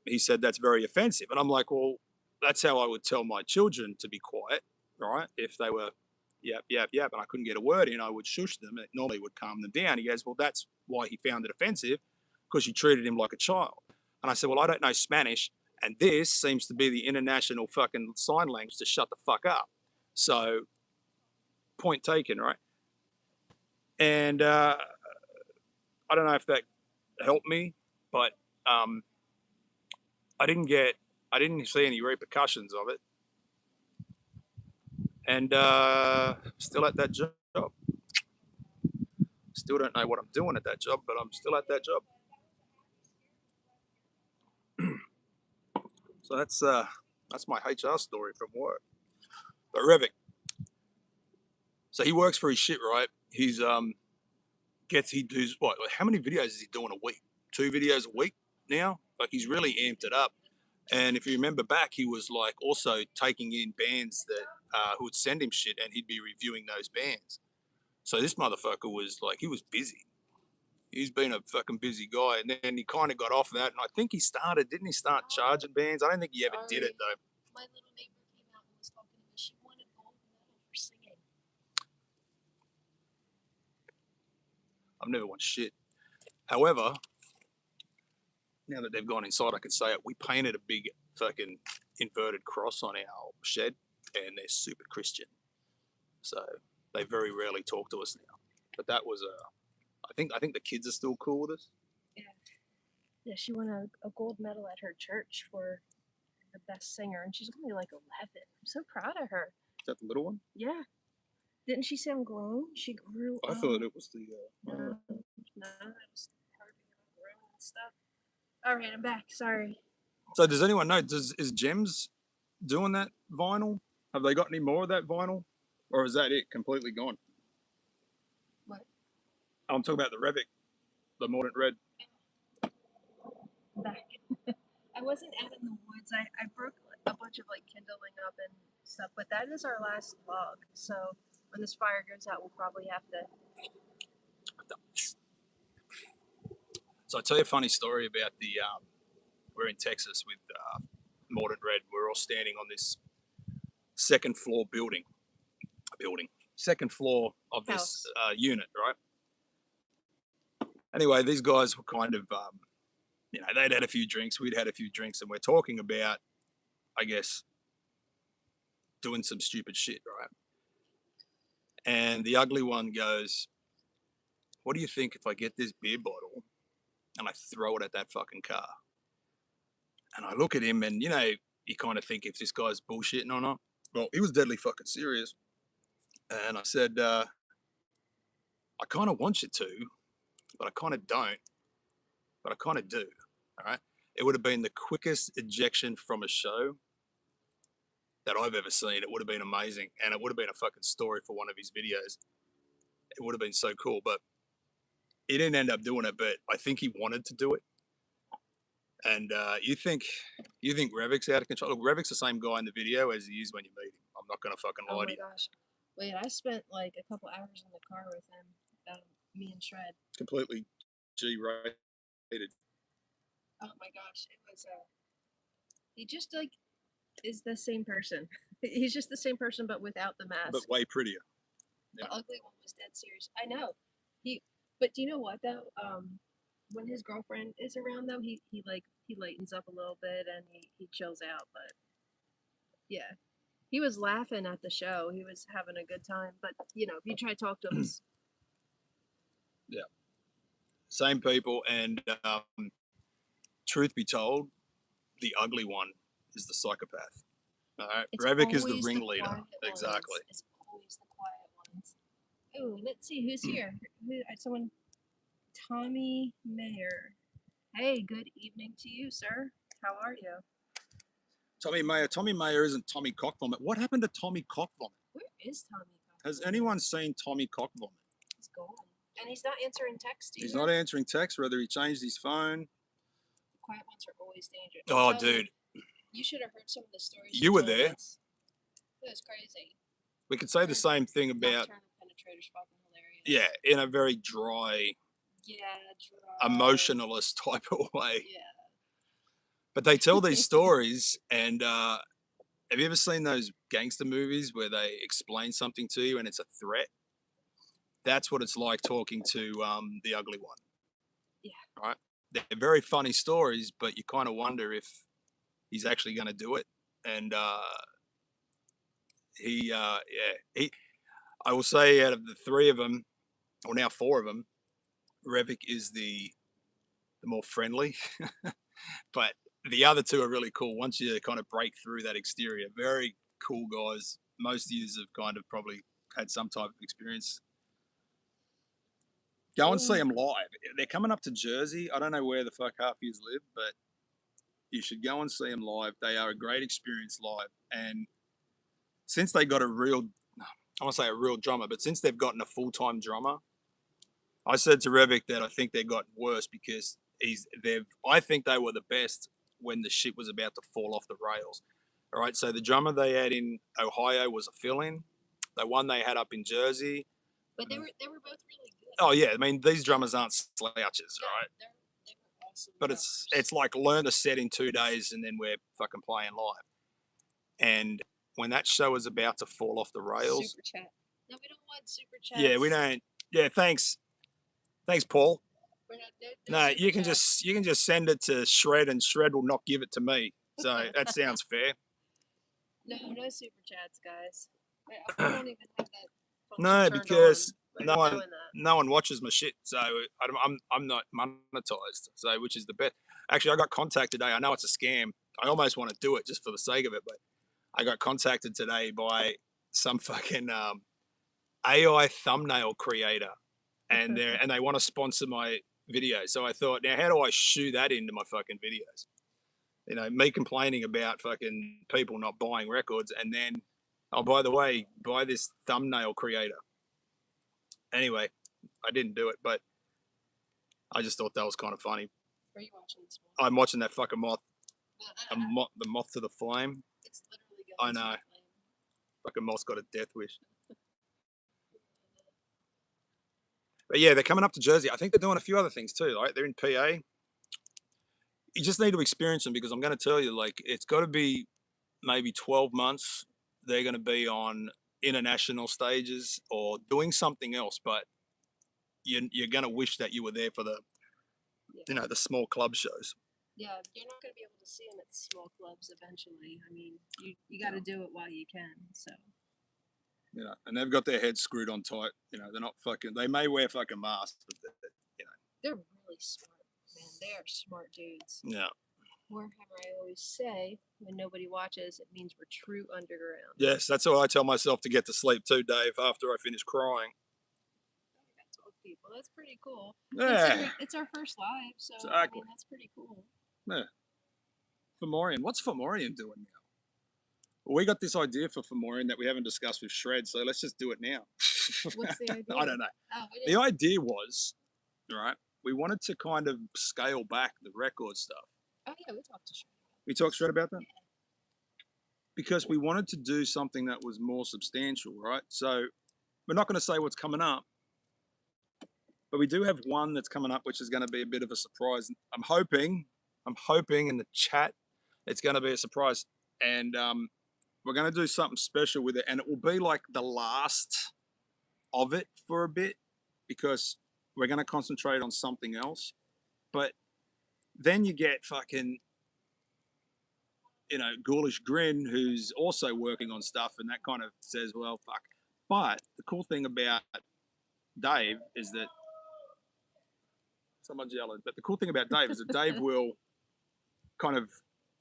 he said that's very offensive. And I'm like, well, that's how I would tell my children to be quiet, right? If they were yap, yap, yap, and I couldn't get a word in, I would shush them. It normally would calm them down. He goes, well, that's why he found it offensive, because you treated him like a child. And I said, well, I don't know Spanish, and this seems to be the international fucking sign language to shut the fuck up. So, point taken, right? And I don't know if that helped me, but I didn't see any repercussions of it, and still at that job. Still don't know what I'm doing at that job, but I'm still at that job. So that's my HR story from work. But Revik, so he works for his shit, right? He's he does what? How many videos is he doing a week? 2 videos a week now. Like, he's really amped it up. And if you remember back, he was like also taking in bands that who would send him shit, and he'd be reviewing those bands. So this motherfucker was like, he was busy. He's been a fucking busy guy, and then he kind of got off that. And I think didn't he start charging bands? I don't think he ever did it though. My little neighbor came out and was talking to me. She wanted gold medal for singing. I've never won shit. However, now that they've gone inside, I can say it. We painted a big fucking inverted cross on our shed, and they're super Christian. So they very rarely talk to us now. But that was I think the kids are still cool with us. Yeah, she won a gold medal at her church for the best singer, and she's only like 11. I'm so proud of her. Is that the little one? Yeah. Didn't she say I'm grown? She grew I thought it was the. No, that was part of grown and stuff. All right, I'm back. Sorry. So does anyone know? Is Gems doing that vinyl? Have they got any more of that vinyl, or is that it completely gone? What? I'm talking about the Revik, the Mordant Red. Back. I wasn't out in the woods. I broke a bunch of like kindling up and stuff, but that is our last log. So when this fire goes out, we'll probably have to. So I'll tell you a funny story about the. We're in Texas with Mordant Red. We're all standing on this second floor second floor of this unit, right? Anyway, these guys were kind of, they'd had a few drinks, we'd had a few drinks, and we're talking about, I guess, doing some stupid shit, right? And the ugly one goes, what do you think if I get this beer bottle and I throw it at that fucking car? And I look at him and, you kind of think if this guy's bullshitting or not. Well, he was deadly fucking serious. And I said, I kind of want you to, but I kind of don't, but I kind of do. All right. It would have been the quickest ejection from a show that I've ever seen. It would have been amazing. And it would have been a fucking story for one of his videos. It would have been so cool. But he didn't end up doing it, but I think he wanted to do it. And you think Revik's out of control? Look, Revik's the same guy in the video as he is when you meet him. I'm not gonna fucking lie to you. Oh my gosh. Wait, I spent like a couple hours in the car with him. Me and Shred. Completely G-rated. Oh my gosh, it was he just like is the same person. He's just the same person but without the mask. But way prettier. The ugly one was dead serious. I know. But do you know what though? When his girlfriend is around though, he lightens up a little bit and he chills out, but yeah. He was laughing at the show. He was having a good time. But you know, if you try to talk to him, yeah. Same people, and truth be told, the ugly one is the psychopath. All right, Revik is the ringleader. Exactly. It's always the quiet ones. Oh, let's see who's here. Someone. Tommy Mayer. Hey, good evening to you, sir. How are you? Tommy Mayer. Tommy Mayer isn't Tommy Cockvomit. What happened to Tommy Cockvomit? Where is Tommy Cockvomit? Has anyone seen Tommy Cockvomit? He's gone. And he's not answering text either. He's not answering text, whether he changed his phone. The quiet ones are always dangerous. Oh, dude. You should have heard some of the stories. You were there. It was crazy. We could say the same thing about... Penetrator's fucking hilarious. Yeah, in a very dry... Yeah, emotionalist type of way. Yeah. But they tell these stories, and have you ever seen those gangster movies where they explain something to you and it's a threat? That's what it's like talking to the ugly one. Yeah. Right? They're very funny stories, but you kind of wonder if he's actually going to do it. And I will say out of the three of them, or now four of them, Revik is the more friendly, but the other two are really cool. Once you kind of break through that exterior, very cool guys. Most of you have kind of probably had some type of experience. Go and see them live. They're coming up to Jersey. I don't know where the fuck half of you live, but you should go and see them live. They are a great experience live. And since they got I want to say a real drummer, but since they've gotten a full-time drummer, I said to Revik that I think they've gotten worse because I think they were the best when the shit was about to fall off the rails. All right, so the drummer they had in Ohio was a fill-in. The one they had up in Jersey. But they were both really good. Oh yeah, I mean these drummers aren't slouches, right? They were awesome. But it's like learn a set in 2 days and then we're fucking playing live. And when that show is about to fall off the rails. Super chat. No, we don't want super chats. Yeah, we don't. Yeah, thanks. Thanks, Paul. No, you can just send it to Shred, and Shred will not give it to me. So that sounds fair. No super chats, guys. I don't even have that. No, because no one watches my shit, so I'm not monetized. So which is the best. Actually, I got contacted today. I know it's a scam. I almost want to do it just for the sake of it, but I got contacted today by some fucking AI thumbnail creator. And they want to sponsor my video. So I thought, now how do I shoe that into my fucking videos? You know, me complaining about fucking people not buying records, and then, oh, by the way, buy this thumbnail creator. Anyway, I didn't do it, but I just thought that was kind of funny. Are you watching this one? I'm watching that fucking moth. The moth to the flame. It's literally going I know. Fucking moth's got a death wish. But yeah, they're coming up to Jersey. I think they're doing a few other things too, right? They're in PA. You just need to experience them because I'm going to tell you, like, it's got to be maybe 12 months. They're going to be on international stages or doing something else, but you're going to wish that you were there for the, the small club shows. Yeah, you're not going to be able to see them at small clubs eventually. I mean, you got to do it while you can, so. And they've got their heads screwed on tight. They're not fucking. They may wear fucking masks, but they're really smart, man. They are smart dudes. Yeah. Warhammer, I always say, when nobody watches, it means we're true underground. Yes, that's how I tell myself to get to sleep too, Dave, after I finish crying. I got 12 people. That's pretty cool. Yeah. It's our first live, so Exactly. I mean, that's pretty cool. Yeah. Fomorian. What's Fomorian doing now? Well, we got this idea for Fomorian that we haven't discussed with Shred, so let's just do it now. What's the idea? I don't know. Oh, The idea was, right, we wanted to kind of scale back the record stuff. Oh, yeah, we talked to Shred. We talked Shred about that? Yeah. Because we wanted to do something that was more substantial, right? So we're not going to say what's coming up, but we do have one that's coming up, which is going to be a bit of a surprise. I'm hoping in the chat it's going to be a surprise, and we're going to do something special with it, and it will be like the last of it for a bit, because we're going to concentrate on something else. But then you get fucking, Ghoulish Grin, who's also working on stuff, and that kind of says, well, fuck. But the cool thing about Dave is that someone's yelling. But the cool thing about Dave is that Dave will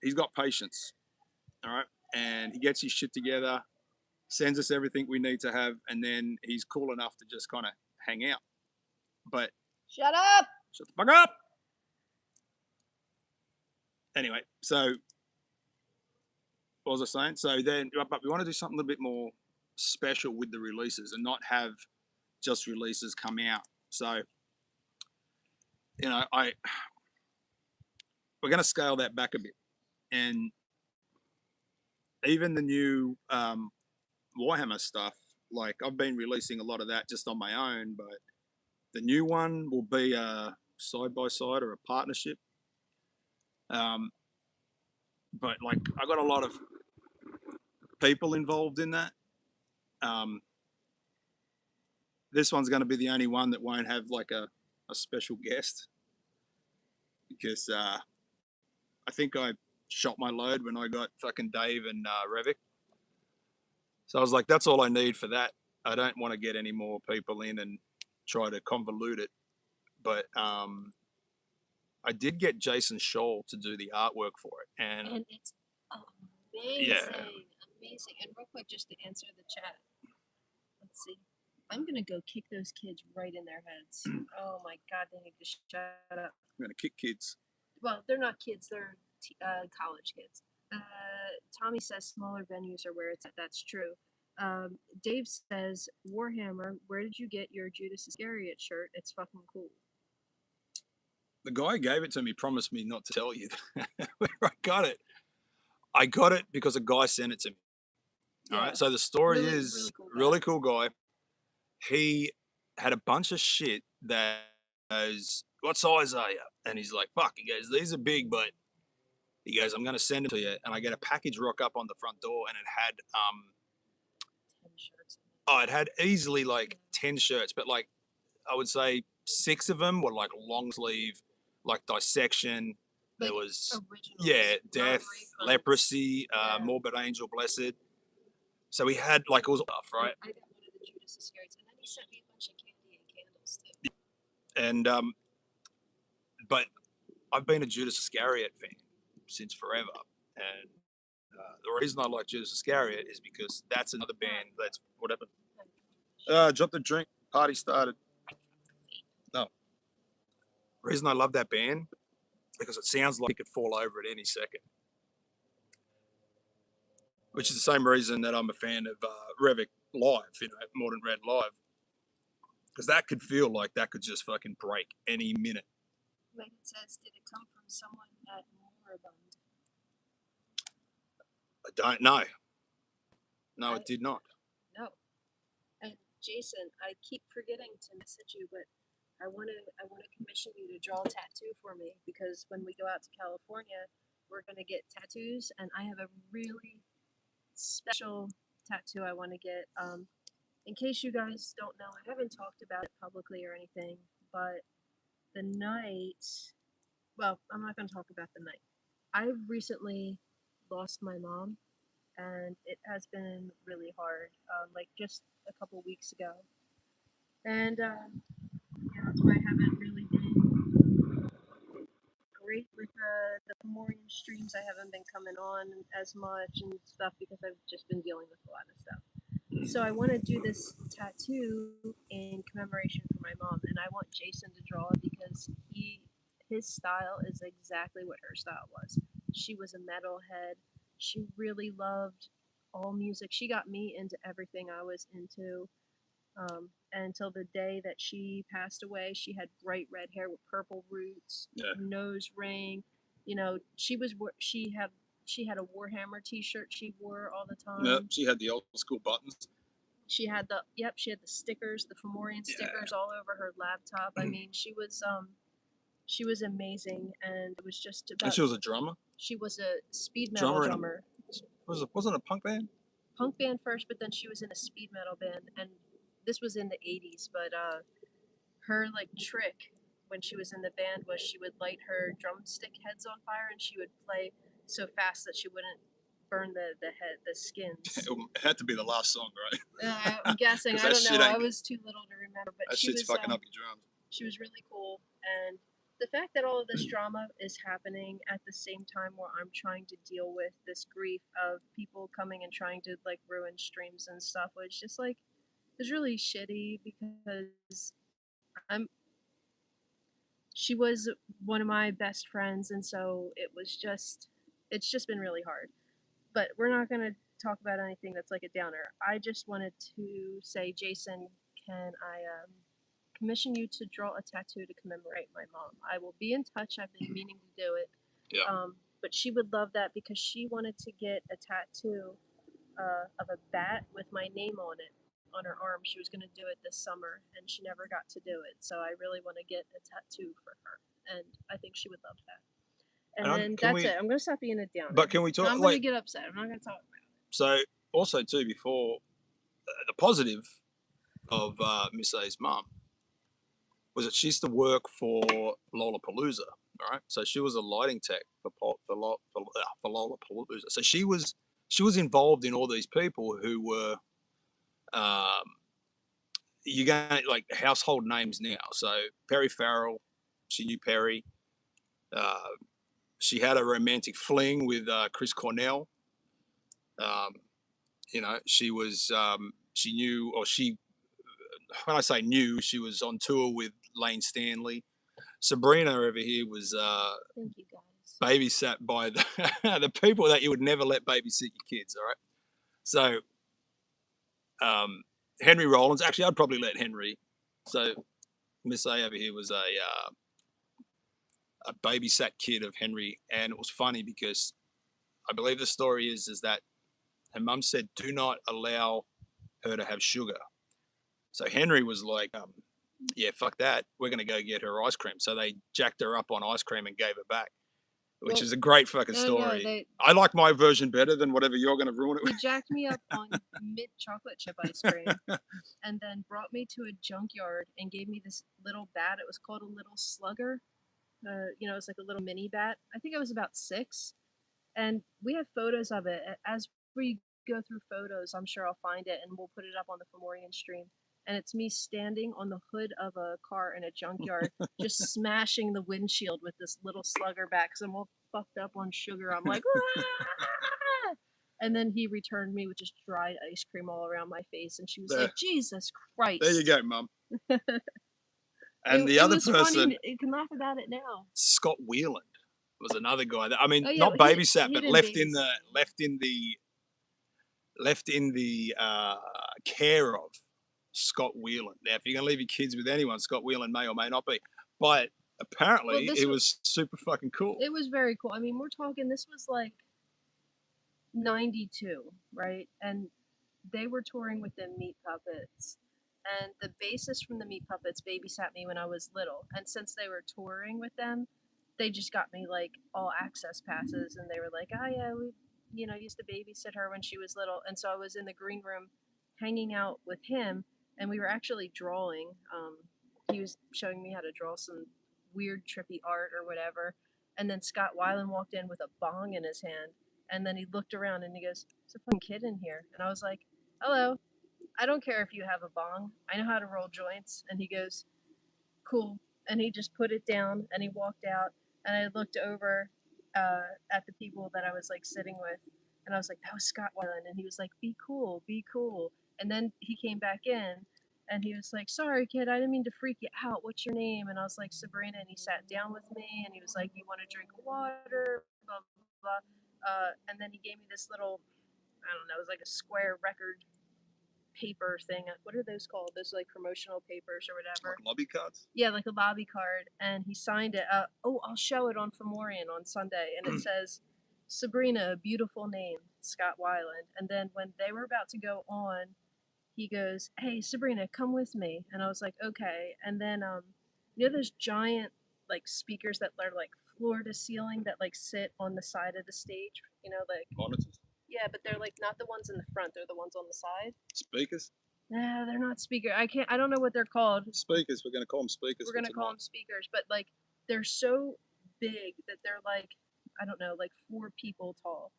he's got patience, all right, and he gets his shit together, sends us everything we need to have, and then he's cool enough to just kind of hang out. But shut up! Shut the fuck up! Anyway, so what was I saying? So then, but we want to do something a little bit more special with the releases and not have just releases come out. So, we're going to scale that back a bit. And even the new Warhammer stuff, like I've been releasing a lot of that just on my own, but the new one will be a side-by-side or a partnership. But like I got a lot of people involved in that. This one's going to be the only one that won't have like a special guest, because I think I shot my load when I got fucking Dave and Revik. So I was like, that's all I need for that. I don't want to get any more people in and try to convolute it. But I did get Jason Scholl to do the artwork for it, and it's amazing, amazing. And real quick, just to answer the chat, let's see. I'm gonna go kick those kids right in their heads. Oh my god, they need to shut up. I'm gonna kick kids. Well, they're not kids; they're college kids. Tommy says smaller venues are where it's at. That's true. Dave says, Warhammer, where did you get your Judas Iscariot shirt? It's fucking cool. The guy who gave it to me promised me not to tell you where I got it. I got it because a guy sent it to me. Yeah. All right. So the story is really cool guy. He had a bunch of shit that goes, what size are you? And he's like, fuck. He goes, these are big, but he goes, I'm going to send it to you. And I get a package rock up on the front door, and it had 10 shirts. Oh, it had easily like 10 shirts, but like I would say 6 of them were like long sleeve, like dissection. There was death, leprosy, morbid angel, blessed. So we had like all stuff, right? I got one of the Judas Iscariots, and then he sent me a bunch of candy and candles too. And but I've been a Judas Iscariot fan since forever, and the reason I like Judas Iscariot is because that's another band that's whatever. Drop the drink. Party started. No. The reason I love that band because it sounds like it could fall over at any second. Which is the same reason that I'm a fan of Revik live, Modern Red live. Because that could feel like that could just fucking break any minute. Megan says, did it come from someone at Moribund? I don't know. No, it did not. No. And Jason, I keep forgetting to message you, but I want to commission you to draw a tattoo for me, because when we go out to California, we're going to get tattoos, and I have a really special tattoo I want to get. In case you guys don't know, I haven't talked about it publicly or anything, but the night, well, I'm not going to talk about the night. I recently lost my mom, and it has been really hard, like just a couple weeks ago. And that's why I haven't really been great with the Fomorian streams, I haven't been coming on as much and stuff because I've just been dealing with a lot of stuff. So I want to do this tattoo in commemoration for my mom, and I want Jason to draw it because his style is exactly what her style was. She was a metalhead. She really loved all music. She got me into everything I was into. And until the day that she passed away, she had bright red hair with purple roots, nose ring. You know, she had a Warhammer T-shirt she wore all the time. Yep, she had the old school buttons. She had she had the stickers, the Fomorian stickers all over her laptop. I mean, she was amazing, and it was just about. And she was a drummer. She was a speed metal drummer. Wasn't a punk band? Punk band first, but then she was in a speed metal band, and this was in the 80s. But her like trick when she was in the band was she would light her drumstick heads on fire, and she would play so fast that she wouldn't burn the skins. It had to be the last song, right? I'm guessing. I don't know. I was too little to remember, but that she shit's was fucking up your drums. She was really cool, and the fact that all of this drama is happening at the same time where I'm trying to deal with this grief of people coming and trying to like ruin streams and stuff was just like it's really shitty because she was one of my best friends, and so it's just been really hard. But we're not gonna talk about anything that's like a downer. I just wanted to say, Jason, can I commission you to draw a tattoo to commemorate my mom? I will be in touch. I've been meaning to do it. Yeah. But she would love that because she wanted to get a tattoo of a bat with my name on it on her arm. She was going to do it this summer, and she never got to do it. So I really want to get a tattoo for her, and I think she would love that. And then that's it. I'm going to stop being a downer. But can we talk? I'm going to get upset. I'm not going to talk about it. So also too, before the positive of Miss A's mum was that she used to work for Lollapalooza. All right, so she was a lighting tech for Lollapalooza. So she was involved in all these people who were you're going like household names now. So Perry Farrell, she knew Perry. She had a romantic fling with Chris Cornell. You know, she was she knew, or she, when I say knew, she was on tour with Lane Stanley. Sabrina over here was Thank you guys. babysat by the people that you would never let babysit your kids. All right, so Henry Rollins. Actually, I'd probably let Henry. So Miss A over here was a babysat kid of Henry, and it was funny because I believe the story is that her mum said, "Do not allow her to have sugar." So Henry was like, "Yeah, fuck that. We're gonna go get her ice cream." So they jacked her up on ice cream and gave her back, which is a great fucking story. I like my version better than whatever you're gonna ruin it with. He jacked me up on mint chocolate chip ice cream, and then brought me to a junkyard and gave me this little bat. It was called a little slugger. You know, it's like a little mini bat. I think I was about 6, and we have photos of it. As we go through photos, I'm sure I'll find it, and we'll put it up on the Fomorian stream. And it's me standing on the hood of a car in a junkyard, just smashing the windshield with this little slugger bat because I'm all fucked up on sugar. I'm like, ah! And then he returned me with just dried ice cream all around my face, and she was like, Jesus Christ. There you go, Mum. And the other person, funny. You can laugh about it now. Scott Wheeland was another guy that, I mean, not babysat, but left in the care of Scott Wheeland. Now, if you're gonna leave your kids with anyone, Scott Wheeland may or may not be, but apparently it was super fucking cool. It was very cool. I mean, we're talking, this was like 92, right? And they were touring with the Meat Puppets. And the bassist from the Meat Puppets babysat me when I was little. And since they were touring with them, they just got me like all access passes. And they were like, oh yeah, we, you know, used to babysit her when she was little. And so I was in the green room hanging out with him, and we were actually drawing. He was showing me how to draw some weird trippy art or whatever. And then Scott Weiland walked in with a bong in his hand. And then he looked around and he goes, "There's a fucking kid in here." And I was like, "Hello. I don't care if you have a bong. I know how to roll joints." And he goes, "Cool." And he just put it down and he walked out. And I looked over at the people that I was like sitting with, and I was like, "That was Scott Weiland," and he was like, "Be cool, be cool." And then he came back in, and he was like, "Sorry, kid, I didn't mean to freak you out. What's your name?" And I was like, "Sabrina." And he sat down with me, and he was like, "You want to drink water?" Blah blah blah. And then he gave me this little, I don't know, it was like a square record paper thing. What are those called? Those like promotional papers or whatever. Like lobby cards? Yeah, like a lobby card. And he signed it. Oh, I'll show it on Fomorian on Sunday. And it says, Sabrina, a beautiful name, Scott Weiland. And then when they were about to go on, he goes, "Hey, Sabrina, come with me." And I was like, "Okay." And then, you know those giant like speakers that are like floor to ceiling that like sit on the side of the stage? You know, like Monitors? yeah, but they're like not the ones in the front; they're the ones on the side. Speakers? Nah, they're not speaker. I don't know what they're called. Speakers. We're going to call them speakers. We're gonna call them speakers, but like they're so big that they're like, I don't know, like 4 people tall.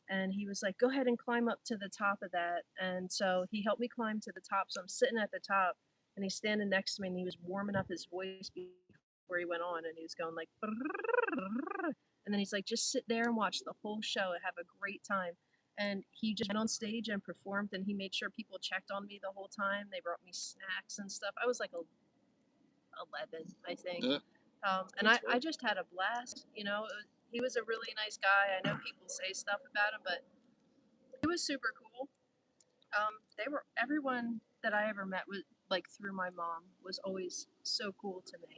And he was like, "Go ahead and climb up to the top of that." And so he helped me climb to the top. So I'm sitting at the top, and he's standing next to me, and he was warming up his voice before he went on, and he was going like, and then he's like, "Just sit there and watch the whole show and have a great time." And he just went on stage and performed, and he made sure people checked on me the whole time. They brought me snacks and stuff. I was like 11, I think. Yeah. And I just had a blast. You know, he was a really nice guy. I know people say stuff about him, but he was super cool. Everyone that I ever met was like through my mom was always so cool to me.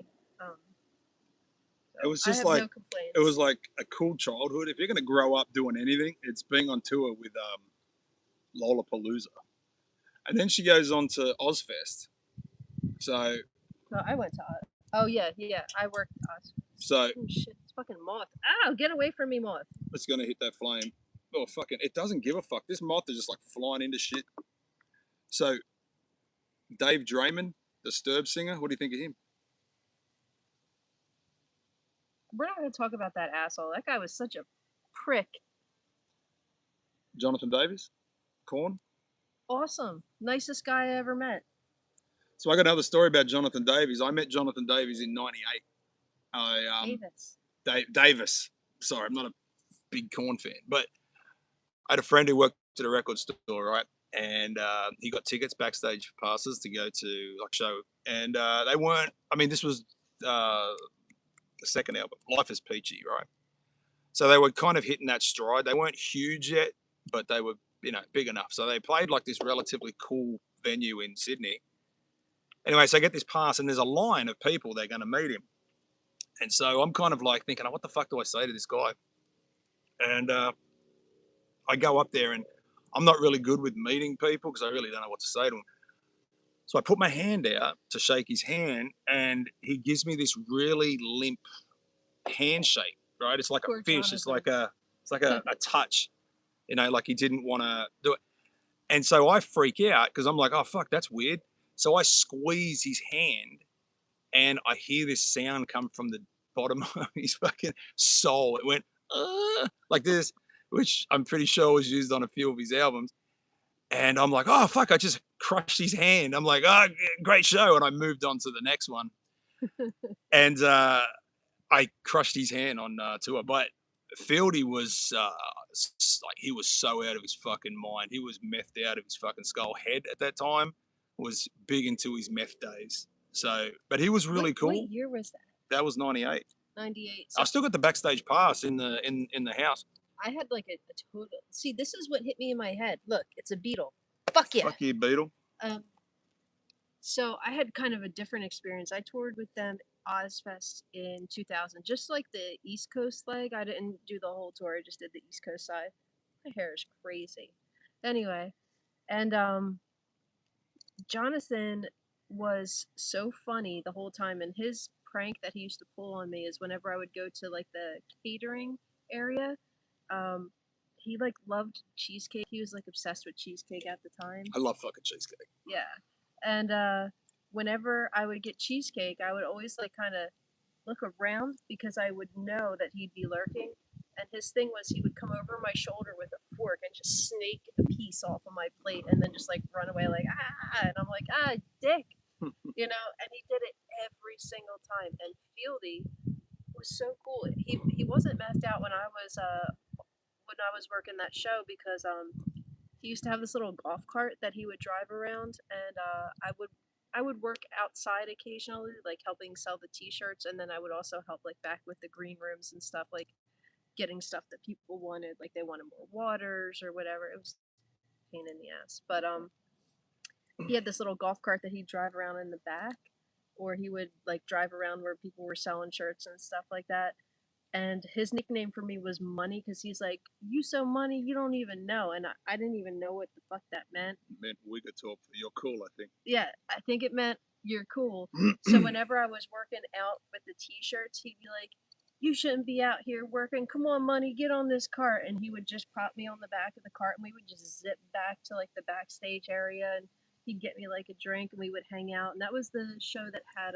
It was I just have like no complaints. it was like a cool childhood. If you're going to grow up doing anything, it's being on tour with Lollapalooza. And then she goes on to Ozfest. So No, I went to Oz. Oh yeah, I worked Oz. so Oh shit, it's fucking moth. Ow, get away from me, moth. it's going to hit that flame. Oh fucking! It doesn't give a fuck. This moth is just like flying into shit. So Dave Draymond, Disturbed singer. What do you think of him? We're not gonna talk about that asshole. That guy was such a prick. Jonathan Davis, Korn. Awesome, nicest guy I ever met. So I got another story about Jonathan Davis. I met Jonathan Davis in '98. Davis. Davis. Sorry, I'm not a big Korn fan, but I had a friend who worked at a record store, right? And he got tickets backstage passes to go to like show, and they weren't. I mean, this was the second album, Life is Peachy, right? So they were kind of hitting that stride. They weren't huge yet, but they were, big enough. So they played like this relatively cool venue in Sydney. Anyway, so I get this pass, and there's a line of people they're going to meet him. And so I'm kind of like thinking, what the fuck do I say to this guy? And I go up there, and I'm not really good with meeting people because I really don't know what to say to him. So I put my hand out to shake his hand, and he gives me this really limp handshake. Right? It's like Poor a fish. Jonathan. It's like a touch. Like he didn't want to do it. And so I freak out because I'm like, oh fuck, that's weird. So I squeeze his hand, and I hear this sound come from the bottom of his fucking soul. It went like this, which I'm pretty sure was used on a few of his albums. And I'm like, oh fuck, I just crushed his hand. I'm like, oh, great show. And I moved on to the next one. And I crushed his hand on tour. But Fieldy was like, he was so out of his fucking mind. He was methed out of his fucking skull. Head at that time was big into his meth days. So, but he was really cool. What year was that? That was 98. 98. I still got the backstage pass in the house. I had like a total. See, this is what hit me in my head. Look, it's a beetle. Fuck yeah. Fuck you, Beetle. So I had kind of a different experience. I toured with them Ozfest in 2000, just like the East Coast leg. I didn't do the whole tour. I just did the East Coast side. My hair is crazy. Anyway, and Jonathan was so funny the whole time, and his prank that he used to pull on me is whenever I would go to like the catering area, he like loved cheesecake. He was like obsessed with cheesecake at the time. I love fucking cheesecake. Yeah. And whenever I would get cheesecake, I would always like kind of look around because I would know that he'd be lurking. And his thing was he would come over my shoulder with a fork and just snake a piece off of my plate and then just like run away like, ah, and I'm like, ah, dick, and he did it every single time. And Fieldy was so cool. He wasn't messed out when I was working that show because he used to have this little golf cart that he would drive around, and I would work outside occasionally, like helping sell the T-shirts, and then I would also help like back with the green rooms and stuff, like getting stuff that people wanted, like they wanted more waters or whatever. It was a pain in the ass, but he had this little golf cart that he'd drive around in the back, or he would like drive around where people were selling shirts and stuff like that. And his nickname for me was Money because he's like, "You sell money, you don't even know," and I didn't even know what the fuck that meant. It meant we could talk for you're cool, I think. Yeah, I think it meant you're cool. So whenever I was working out with the T-shirts, he'd be like, "You shouldn't be out here working. Come on, Money, get on this cart." And he would just pop me on the back of the cart, and we would just zip back to like the backstage area, and he'd get me like a drink, and we would hang out. And that was the show that had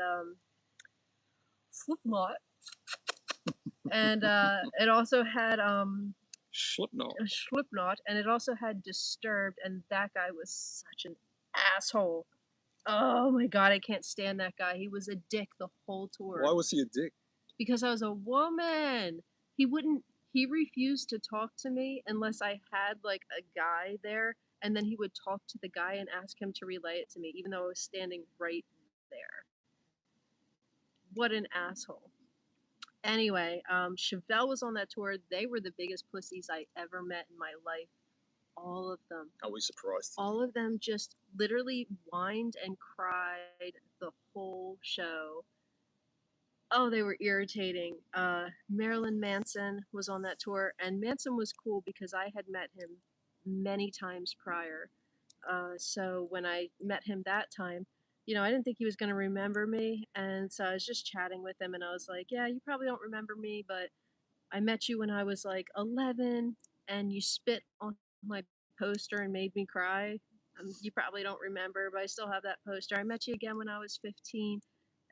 Slipknot, and it also had Slipknot, and it also had Disturbed, and that guy was such an asshole. Oh my god, I can't stand that guy. He was a dick the whole tour. Why was he a dick? Because I was a woman. He refused to talk to me unless I had like a guy there, and then he would talk to the guy and ask him to relay it to me, even though I was standing right there. What an asshole. Anyway, Chevelle was on that tour. They were the biggest pussies I ever met in my life. All of them. Are we surprised? All of them just literally whined and cried the whole show. Oh, they were irritating. Marilyn Manson was on that tour, and Manson was cool because I had met him many times prior. So when I met him that time, I didn't think he was going to remember me, and so I was just chatting with him, and I was like, "Yeah, you probably don't remember me, but I met you when I was like 11, and you spit on my poster and made me cry. You probably don't remember, but I still have that poster. I met you again when I was 15."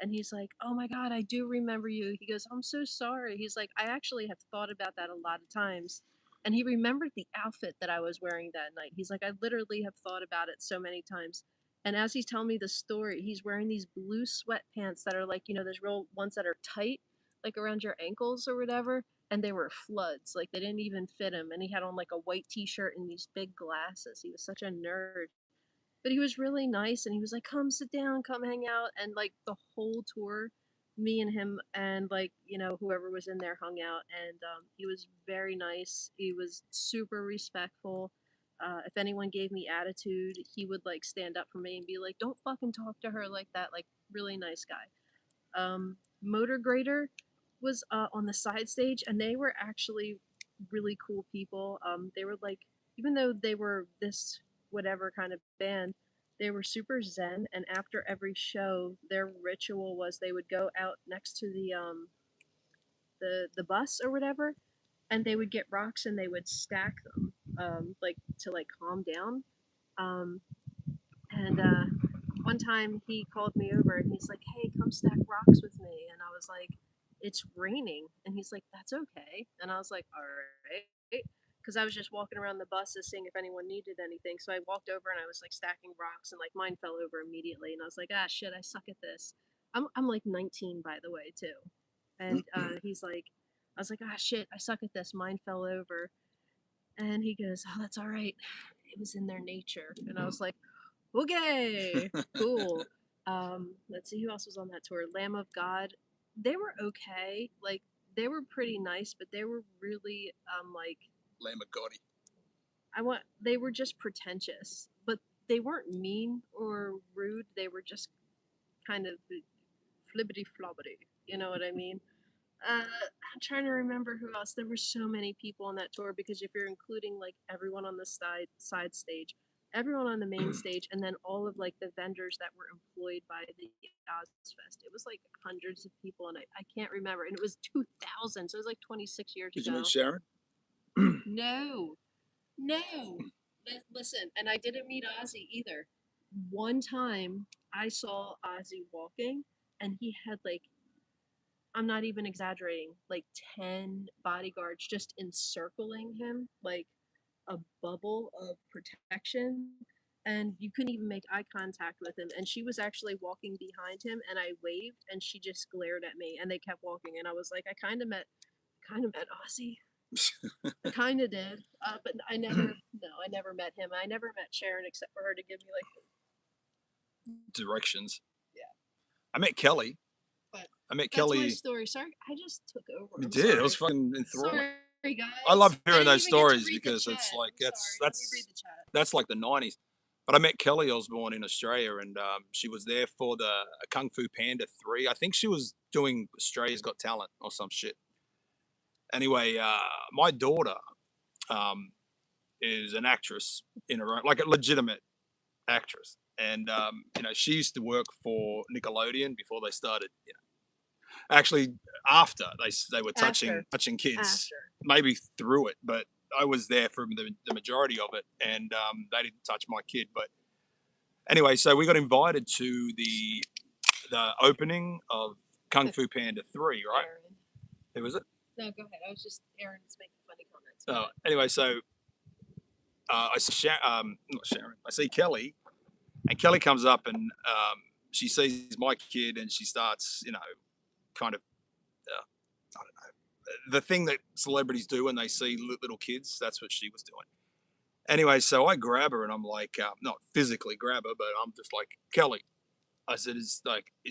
And he's like, "Oh my God, I do remember you." He goes, "I'm so sorry." He's like, "I actually have thought about that a lot of times." And he remembered the outfit that I was wearing that night. He's like, "I literally have thought about it so many times." And as he's telling me the story, he's wearing these blue sweatpants that are like, those real ones that are tight, like around your ankles or whatever, and they were floods. Like they didn't even fit him. And he had on like a white t-shirt and these big glasses. He was such a nerd. But he was really nice, and he was like, "Come sit down, come hang out." And like the whole tour, me and him and like, whoever was in there hung out, and he was very nice. He was super respectful. If anyone gave me attitude, he would like stand up for me and be like, "Don't fucking talk to her like that." Like, really nice guy. Motor Grader was on the side stage, and they were actually really cool people. They were like, even though they were this whatever kind of band, they were super zen. And after every show, their ritual was they would go out next to the bus or whatever, and they would get rocks and they would stack them, like to like calm down. Um, and one time he called me over and he's like, "Hey, come stack rocks with me." And I was like, "It's raining." And he's like, "That's okay." And I was like, "All right." Because I was just walking around the buses seeing if anyone needed anything. So I walked over and I was like stacking rocks, and like mine fell over immediately. And I was like, "Ah, shit, I suck at this." I'm like 19, by the way, too. And he's like, I was like, "Ah, shit, I suck at this. Mine fell over." And he goes, "Oh, that's all right. It was in their nature." And I was like, "Okay, cool." Let's see who else was on that tour. Lamb of God. They were okay. Like they were pretty nice, but they were really like Lamb of Gotti. they were just pretentious, but they weren't mean or rude. They were just kind of flibbity flobbity. You know what I mean? I'm trying to remember who else. There were so many people on that tour because if you're including like everyone on the side stage, everyone on the main stage, and then all of like the vendors that were employed by the Ozfest, it was like hundreds of people, and I can't remember. And it was 2000, so it was like 26 years Did ago. you meet Sharon? No, no. Listen, and I didn't meet Ozzy either. One time I saw Ozzy walking, and he had like, I'm not even exaggerating, like 10 bodyguards just encircling him, like a bubble of protection. and you couldn't even make eye contact with him. And she was actually walking behind him, and I waved, and she just glared at me, and they kept walking. And I was like, I kind of met Ozzy. I kind of did, but I never met him. I never met Sharon except for her to give me like directions. Yeah. I met Kelly. But I met that's Kelly. my story. Sorry, I just took over. You I'm did. sorry. It was fucking enthralling. Sorry, guys. I love hearing didn't those even get to stories read the because it's chat. like I'm sorry. Let me read the chat. that's like the 90s. But I met Kelly Osborne in Australia, and she was there for the Kung Fu Panda 3. I think she was doing Australia's Got Talent or some shit. Anyway, my daughter is an actress in her own, like a legitimate actress. And, you know, she used to work for Nickelodeon before they started, you know, actually after they were touching kids, maybe through it, but I was there for the majority of it, and they didn't touch my kid. But anyway, so we got invited to the opening of Kung Fu Panda 3, right? Aaron. Who was it? No, go ahead. I was just Aaron's making funny comments. Oh, anyway, so I see not Sharon. I see Kelly, and Kelly comes up, and she sees my kid, and she starts, you know, kind of I don't know, the thing that celebrities do when they see little kids. That's what she was doing. Anyway, so I grab her, and I'm like, not physically grab her, but I'm just like, Kelly. I said, is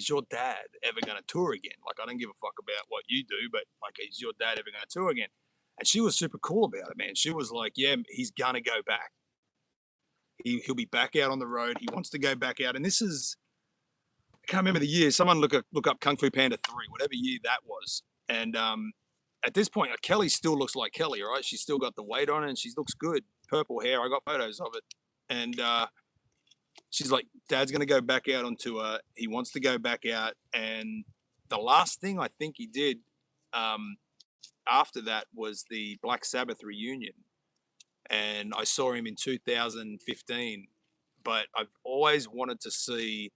your dad ever going to tour again? Like, I don't give a fuck about what you do, but like, is your dad ever going to tour again? And she was super cool about it, man. She was like, yeah, he's going to go back. He'll be back out on the road. He wants to go back out. And this is, I can't remember the year. Someone look up Kung Fu Panda 3, whatever year that was. And at this point, Kelly still looks like Kelly, right? She's still got the weight on her, and she looks good. Purple hair. I got photos of it. And she's like, Dad's going to go back out on tour. He wants to go back out. And the last thing I think he did after that was the Black Sabbath reunion. And I saw him in 2015. But I've always wanted to see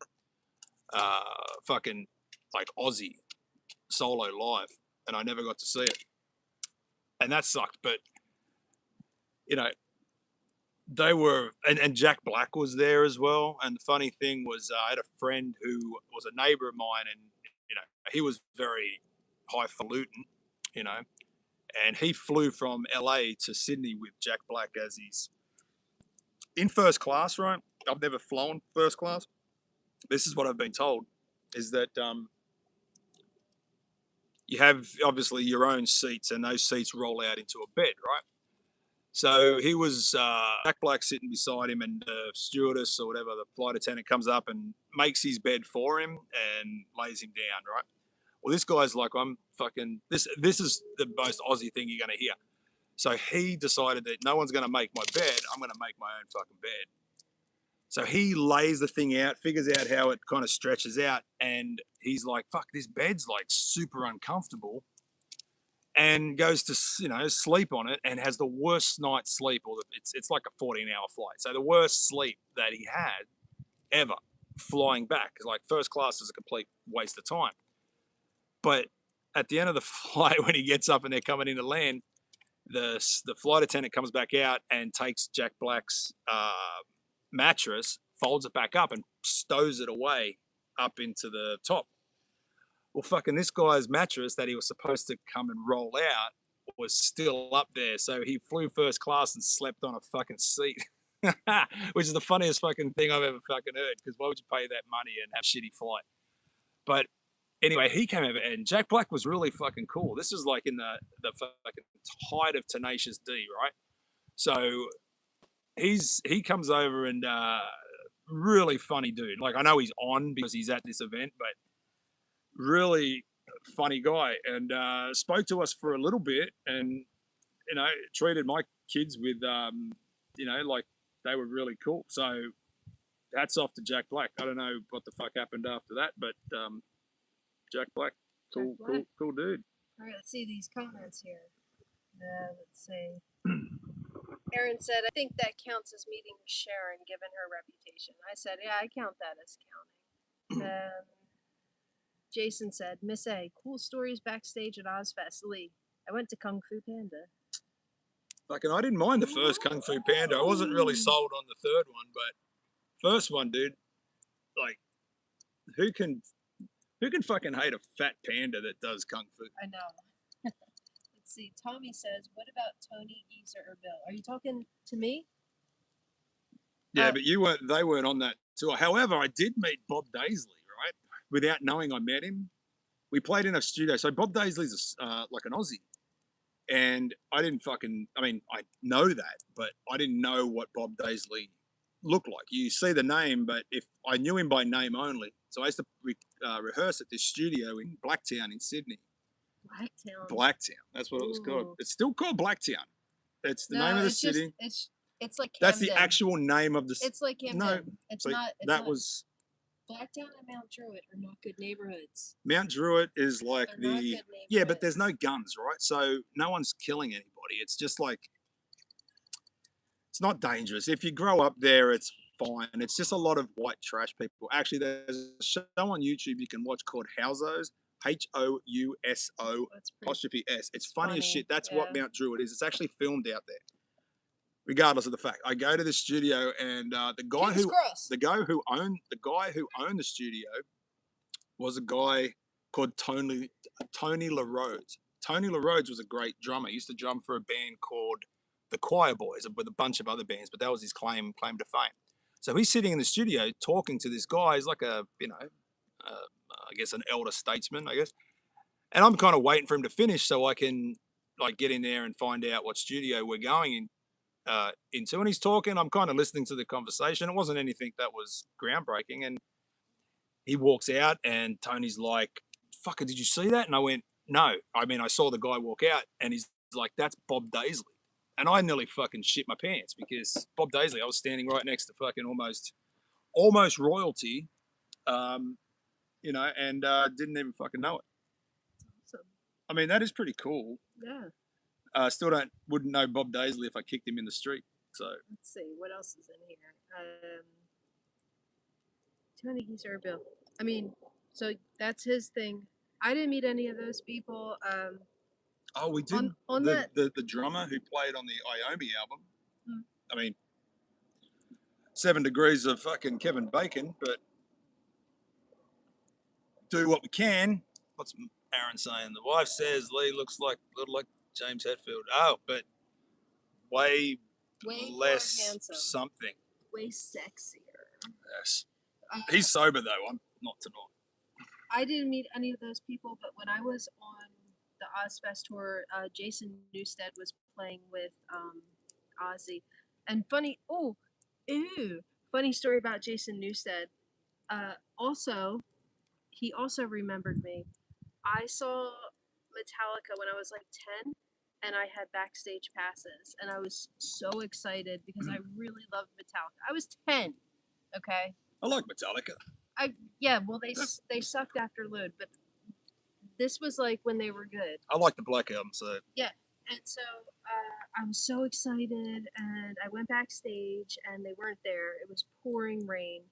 fucking like Ozzy solo live. And I never got to see it. And that sucked. But, you know, they were, and Jack Black was there as well. And the funny thing was, I had a friend who was a neighbor of mine, and you know, he was very highfalutin, you know, and he flew from LA to Sydney with Jack Black as he's in first class, right? I've never flown first class. This is what I've been told, is that you have obviously your own seats, and those seats roll out into a bed, right? So he was Jack Black sitting beside him, and the stewardess or whatever, the flight attendant, comes up and makes his bed for him and lays him down, right? Well, this guy's like, I'm fucking, this is the most Aussie thing you're going to hear. So he decided that no one's going to make my bed. I'm going to make my own fucking bed. So he lays the thing out, figures out how it kind of stretches out, and he's like, fuck, this bed's like super uncomfortable. And goes to, you know, sleep on it, and has the worst night's sleep, or it's like a 14-hour flight. So the worst sleep that he had ever flying back, because like first class is a complete waste of time. But at the end of the flight, when he gets up and they're coming in to land, the flight attendant comes back out and takes Jack Black's mattress, folds it back up, and stows it away up into the top. Well, fucking this guy's mattress that he was supposed to come and roll out was still up there. So he flew first class and slept on a fucking seat, which is the funniest fucking thing I've ever fucking heard, because why would you pay that money and have a shitty flight? But anyway, he came over, and Jack Black was really fucking cool. This is like in the fucking height of Tenacious D, right? So he comes over, and really funny dude. Like, I know he's on because he's at this event, but really funny guy, and spoke to us for a little bit, and you know, treated my kids with you know, like they were really cool. So hats off to Jack Black. I don't know what the fuck happened after that, but Jack Black, cool dude. All right, let's see these comments here. Let's see. Aaron said, I think that counts as meeting Sharon given her reputation. I said, yeah, I count that as counting. Jason said, Miss A, cool stories backstage at Ozfest. Lee, I went to Kung Fu Panda. Fucking, I didn't mind the first Kung Fu Panda. I wasn't really sold on the third one, but First one, dude. Like, who can fucking hate a fat panda that does kung fu? I know. Let's see. Tommy says, "What about Tony, Geezer, or Bill? Are you talking to me?" Yeah, but you weren't. They weren't on that tour. However, I did meet Bob Daisley, right? Without knowing I met him, we played in a studio. So Bob Daisley's like an Aussie, and I didn't fucking. I mean, I know that, but I didn't know what Bob Daisley looked like. You see the name, but if I knew him by name only, so I used to rehearse at this studio in Blacktown in Sydney. Blacktown. That's what it was called. It's still called Blacktown. It's the name of the city. It's like Camden. That's the actual name of the. It's like Camden. No, it's so not. It's that not. was. Blacktown and Mount Druitt are not good neighborhoods. Mount Druitt is like They're not the good yeah, but there's no guns, right? So no one's killing anybody. It's just like it's not dangerous. If you grow up there, it's fine. It's just a lot of white trash people. Actually, there's a show on YouTube you can watch called Housos, Houso apostrophe S. It's funny as shit. That's what Mount Druitt is. It's actually filmed out there. Regardless of the fact, I go to the studio and the guy who owned the studio was a guy called Tony LaRose. Tony LaRose was a great drummer. He used to drum for a band called the Choir Boys with a bunch of other bands, but that was his claim to fame. So he's sitting in the studio talking to this guy. He's like a, I guess an elder statesman, I guess. And I'm kind of waiting for him to finish so I can like get in there and find out what studio we're going into. And he's talking. I'm kind of listening to the conversation. It wasn't anything that was groundbreaking. And he walks out and Tony's like, "Fucker, did you see that?" And I went, "No. I mean, I saw the guy walk out." And he's like, "That's Bob Daisley." And I nearly fucking shit my pants because Bob Daisley, I was standing right next to fucking almost royalty, and didn't even fucking know it. Awesome. I mean, that is pretty cool. Yeah. Still wouldn't know Bob Daisley if I kicked him in the street. So let's see what else is in here. Tony, Geezer, or Bill. I mean, so that's his thing. I didn't meet any of those people. Oh, we did. On the drummer who played on the Iommi album. Hmm. I mean, 7 degrees of fucking Kevin Bacon, but do what we can. What's Aaron saying? The wife says Lee looks like a little like James Hetfield. Oh, but way less something. Way sexier. Yes. He's sober though. I'm not tonight. I didn't meet any of those people, but when I was on the Ozfest tour, Jason Newsted was playing with Ozzy. And funny story about Jason Newsted. He also remembered me. I saw Metallica when I was like 10, and I had backstage passes, and I was so excited because I really loved Metallica. I was 10, okay? I like Metallica. They sucked after Load, but this was like when they were good. I like the Black Album, so yeah. And so I was so excited, and I went backstage, and they weren't there. It was pouring rain,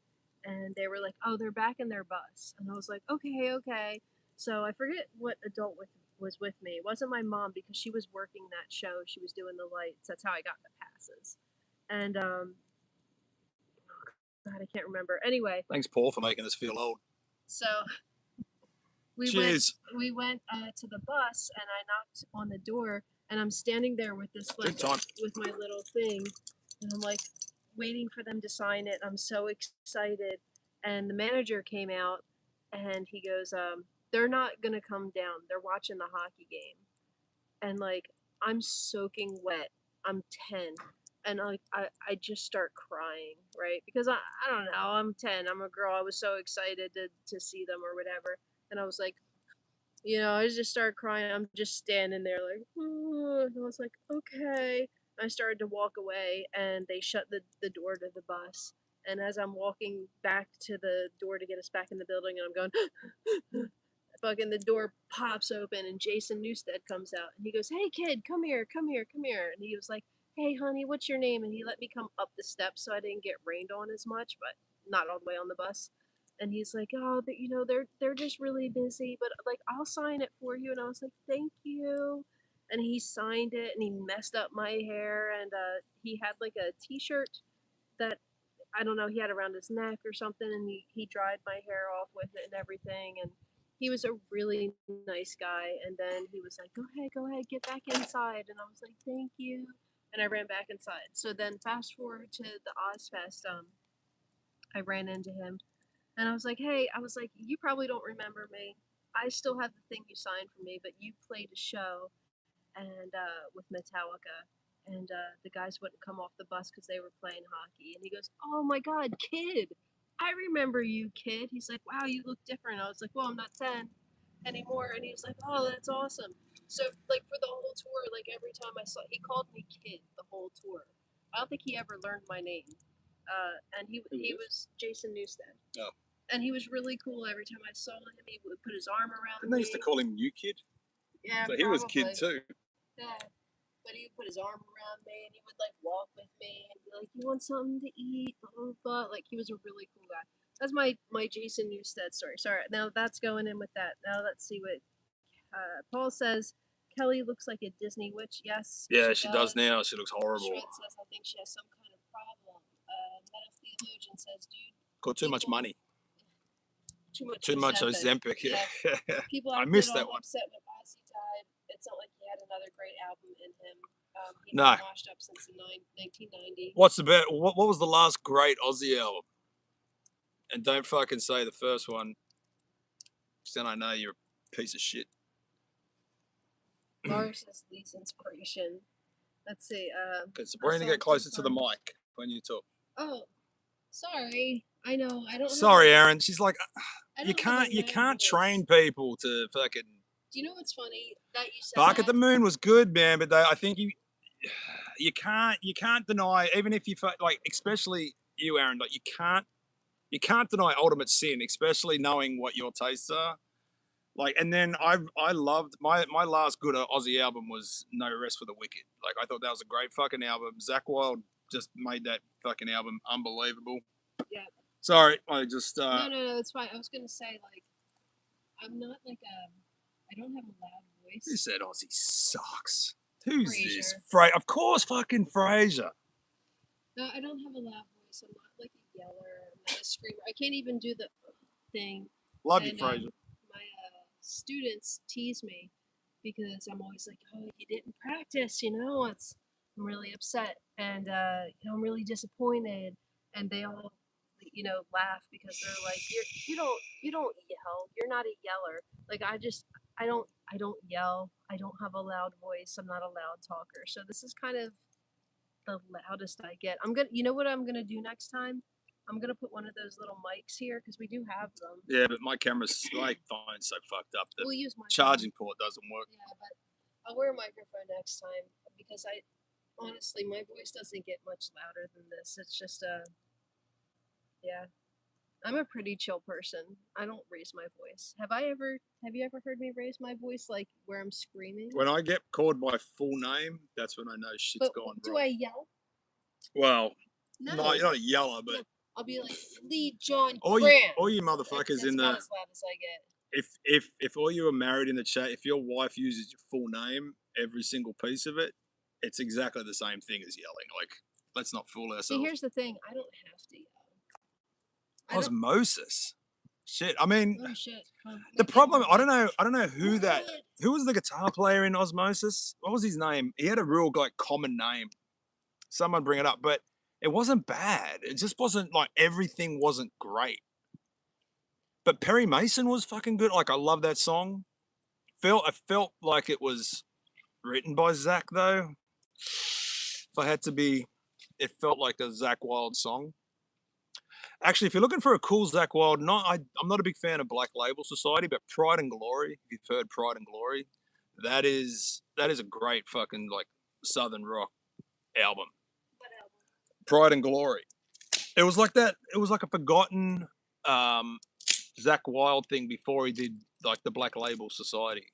and they were like, "Oh, they're back in their bus," and I was like, "Okay." So I forget what adult was with me. It wasn't my mom because she was working that show. She was doing the lights. That's how I got the passes, and God, I can't remember. Anyway. Thanks, Paul, for making us feel old. So we went to the bus, and I knocked on the door, and I'm standing there with this with my little thing, and I'm like waiting for them to sign it. I'm so excited, and the manager came out, and he goes, "They're not gonna come down. They're watching the hockey game," and like I'm soaking wet. I'm 10. And like I just start crying, right? Because I don't know, I'm 10, I'm a girl, I was so excited to see them or whatever. And I was like, I just started crying. I'm just standing there like, and I was like, okay. I started to walk away, and they shut the door to the bus. And as I'm walking back to the door to get us back in the building, and I'm going, fucking the door pops open, and Jason Newsted comes out, and he goes, "Hey kid, come here. And he was like, "Hey honey, what's your name?" And he let me come up the steps so I didn't get rained on as much, but not all the way on the bus. And he's like, "Oh, they're just really busy, but like I'll sign it for you." And I was like, "Thank you." And he signed it, and he messed up my hair, and he had like a T-shirt that I don't know, he had around his neck or something, and he dried my hair off with it and everything. And he was a really nice guy. And then he was like, go ahead, get back inside. And I was like, thank you. And I ran back inside. So then fast forward to the Ozfest, I ran into him and I was like, hey, I was like, you probably don't remember me. I still have the thing you signed for me, but you played a show and with Metallica, and the guys wouldn't come off the bus because they were playing hockey. And he goes, "Oh my God, kid, I remember you, kid." He's like, "Wow, you look different." I was like, "Well, I'm not 10 anymore." And he was like, "Oh, that's awesome." So like for the whole tour, like every time I saw, he called me kid the whole tour. I don't think he ever learned my name. And he was Jason Newsted. Oh. And he was really cool. Every time I saw him, he would put his arm around Didn't they me. used to call him New Kid? Yeah, so he was kid too. Yeah, but he would put his arm around me and he would like walk with me and be like, "You want something to eat?" Blah, blah, blah. Like he was a really cool guy. That's my Jason Newsted story. Sorry, now that's going in with that. Now let's see what Paul says. Kelly looks like a Disney witch. Yes. Yeah, she does now. She looks horrible. Shred says, "I think she has some kind of problem." Metal Theologian says, "Dude, got too much money. Too much Ozempic. Yeah. People I missed that one. upset when Ozzy died. It's not like he had another great album in him. He's No. been washed up since 1990. What's the what was the last great Ozzy album? And don't fucking say the first one, because then I know you're a piece of shit. Lars is Lee's inspiration. Let's see. Okay, Sabrina, get closer to the mic when you talk. Oh, sorry. I know. I don't. Sorry, Aaron. She's like, you can't train people to fucking. Do you know what's funny that you said? Bark at the Moon was good, man, but I think you can't deny, even if you like, especially you, Aaron, like you can't deny Ultimate Sin, especially knowing what your tastes are. Like, and then I loved my last good Aussie album was No Rest for the Wicked. Like, I thought that was a great fucking album. Zakk Wylde just made that fucking album unbelievable. Yeah. Sorry, I just. No, it's fine. I was gonna say, like, I'm not like I don't have a loud voice. Who said Aussie sucks? Who's Frasier. this? Of course, fucking Frasier. No, I don't have a loud voice. I'm not like a yeller. I'm not a screamer. I can't even do the thing. Love you, Frasier. My students tease me because I'm always like, "Oh, you didn't practice," you know. I'm really upset, and you know, I'm really disappointed, and they all, you know, laugh because they're like, you don't yell. You're not a yeller. Like I don't yell. I don't have a loud voice. I'm not a loud talker. So this is kind of the loudest I get. You know what I'm gonna do next time? I'm gonna put one of those little mics here because we do have them. Yeah, but my phone's so fucked up that we'll use my charging port doesn't work. Yeah, but I'll wear a microphone next time because honestly, my voice doesn't get much louder than this. It's just yeah. I'm a pretty chill person. I don't raise my voice. Have you ever heard me raise my voice like where I'm screaming? When I get called by full name, that's when I know shit's gone wrong. Do I yell? Well, no, you're not a yeller, but I'll be like, Lee John all Grant. all you motherfuckers in the That's as loud as I get. If all you are married in the chat, if your wife uses your full name, every single piece of it, it's exactly the same thing as yelling. Like, let's not fool ourselves. See, here's the thing. I don't have to yell. Osmosis. Shit. I mean, oh, shit. The problem, I don't know who was the guitar player in Osmosis? What was his name? He had a real like common name. Someone bring it up, but it wasn't bad. It just wasn't like everything wasn't great. But Perry Mason was fucking good. Like, I love that song. I felt like it was written by Zakk though. If I had to be, it felt like a Zakk Wylde song. Actually, if you're looking for a cool Zakk Wylde, I'm not a big fan of Black Label Society, but Pride and Glory, if you've heard Pride and Glory, that is a great fucking like Southern rock album. What album? Pride and Glory. It was like that. It was like a forgotten Zakk Wylde thing before he did like the Black Label Society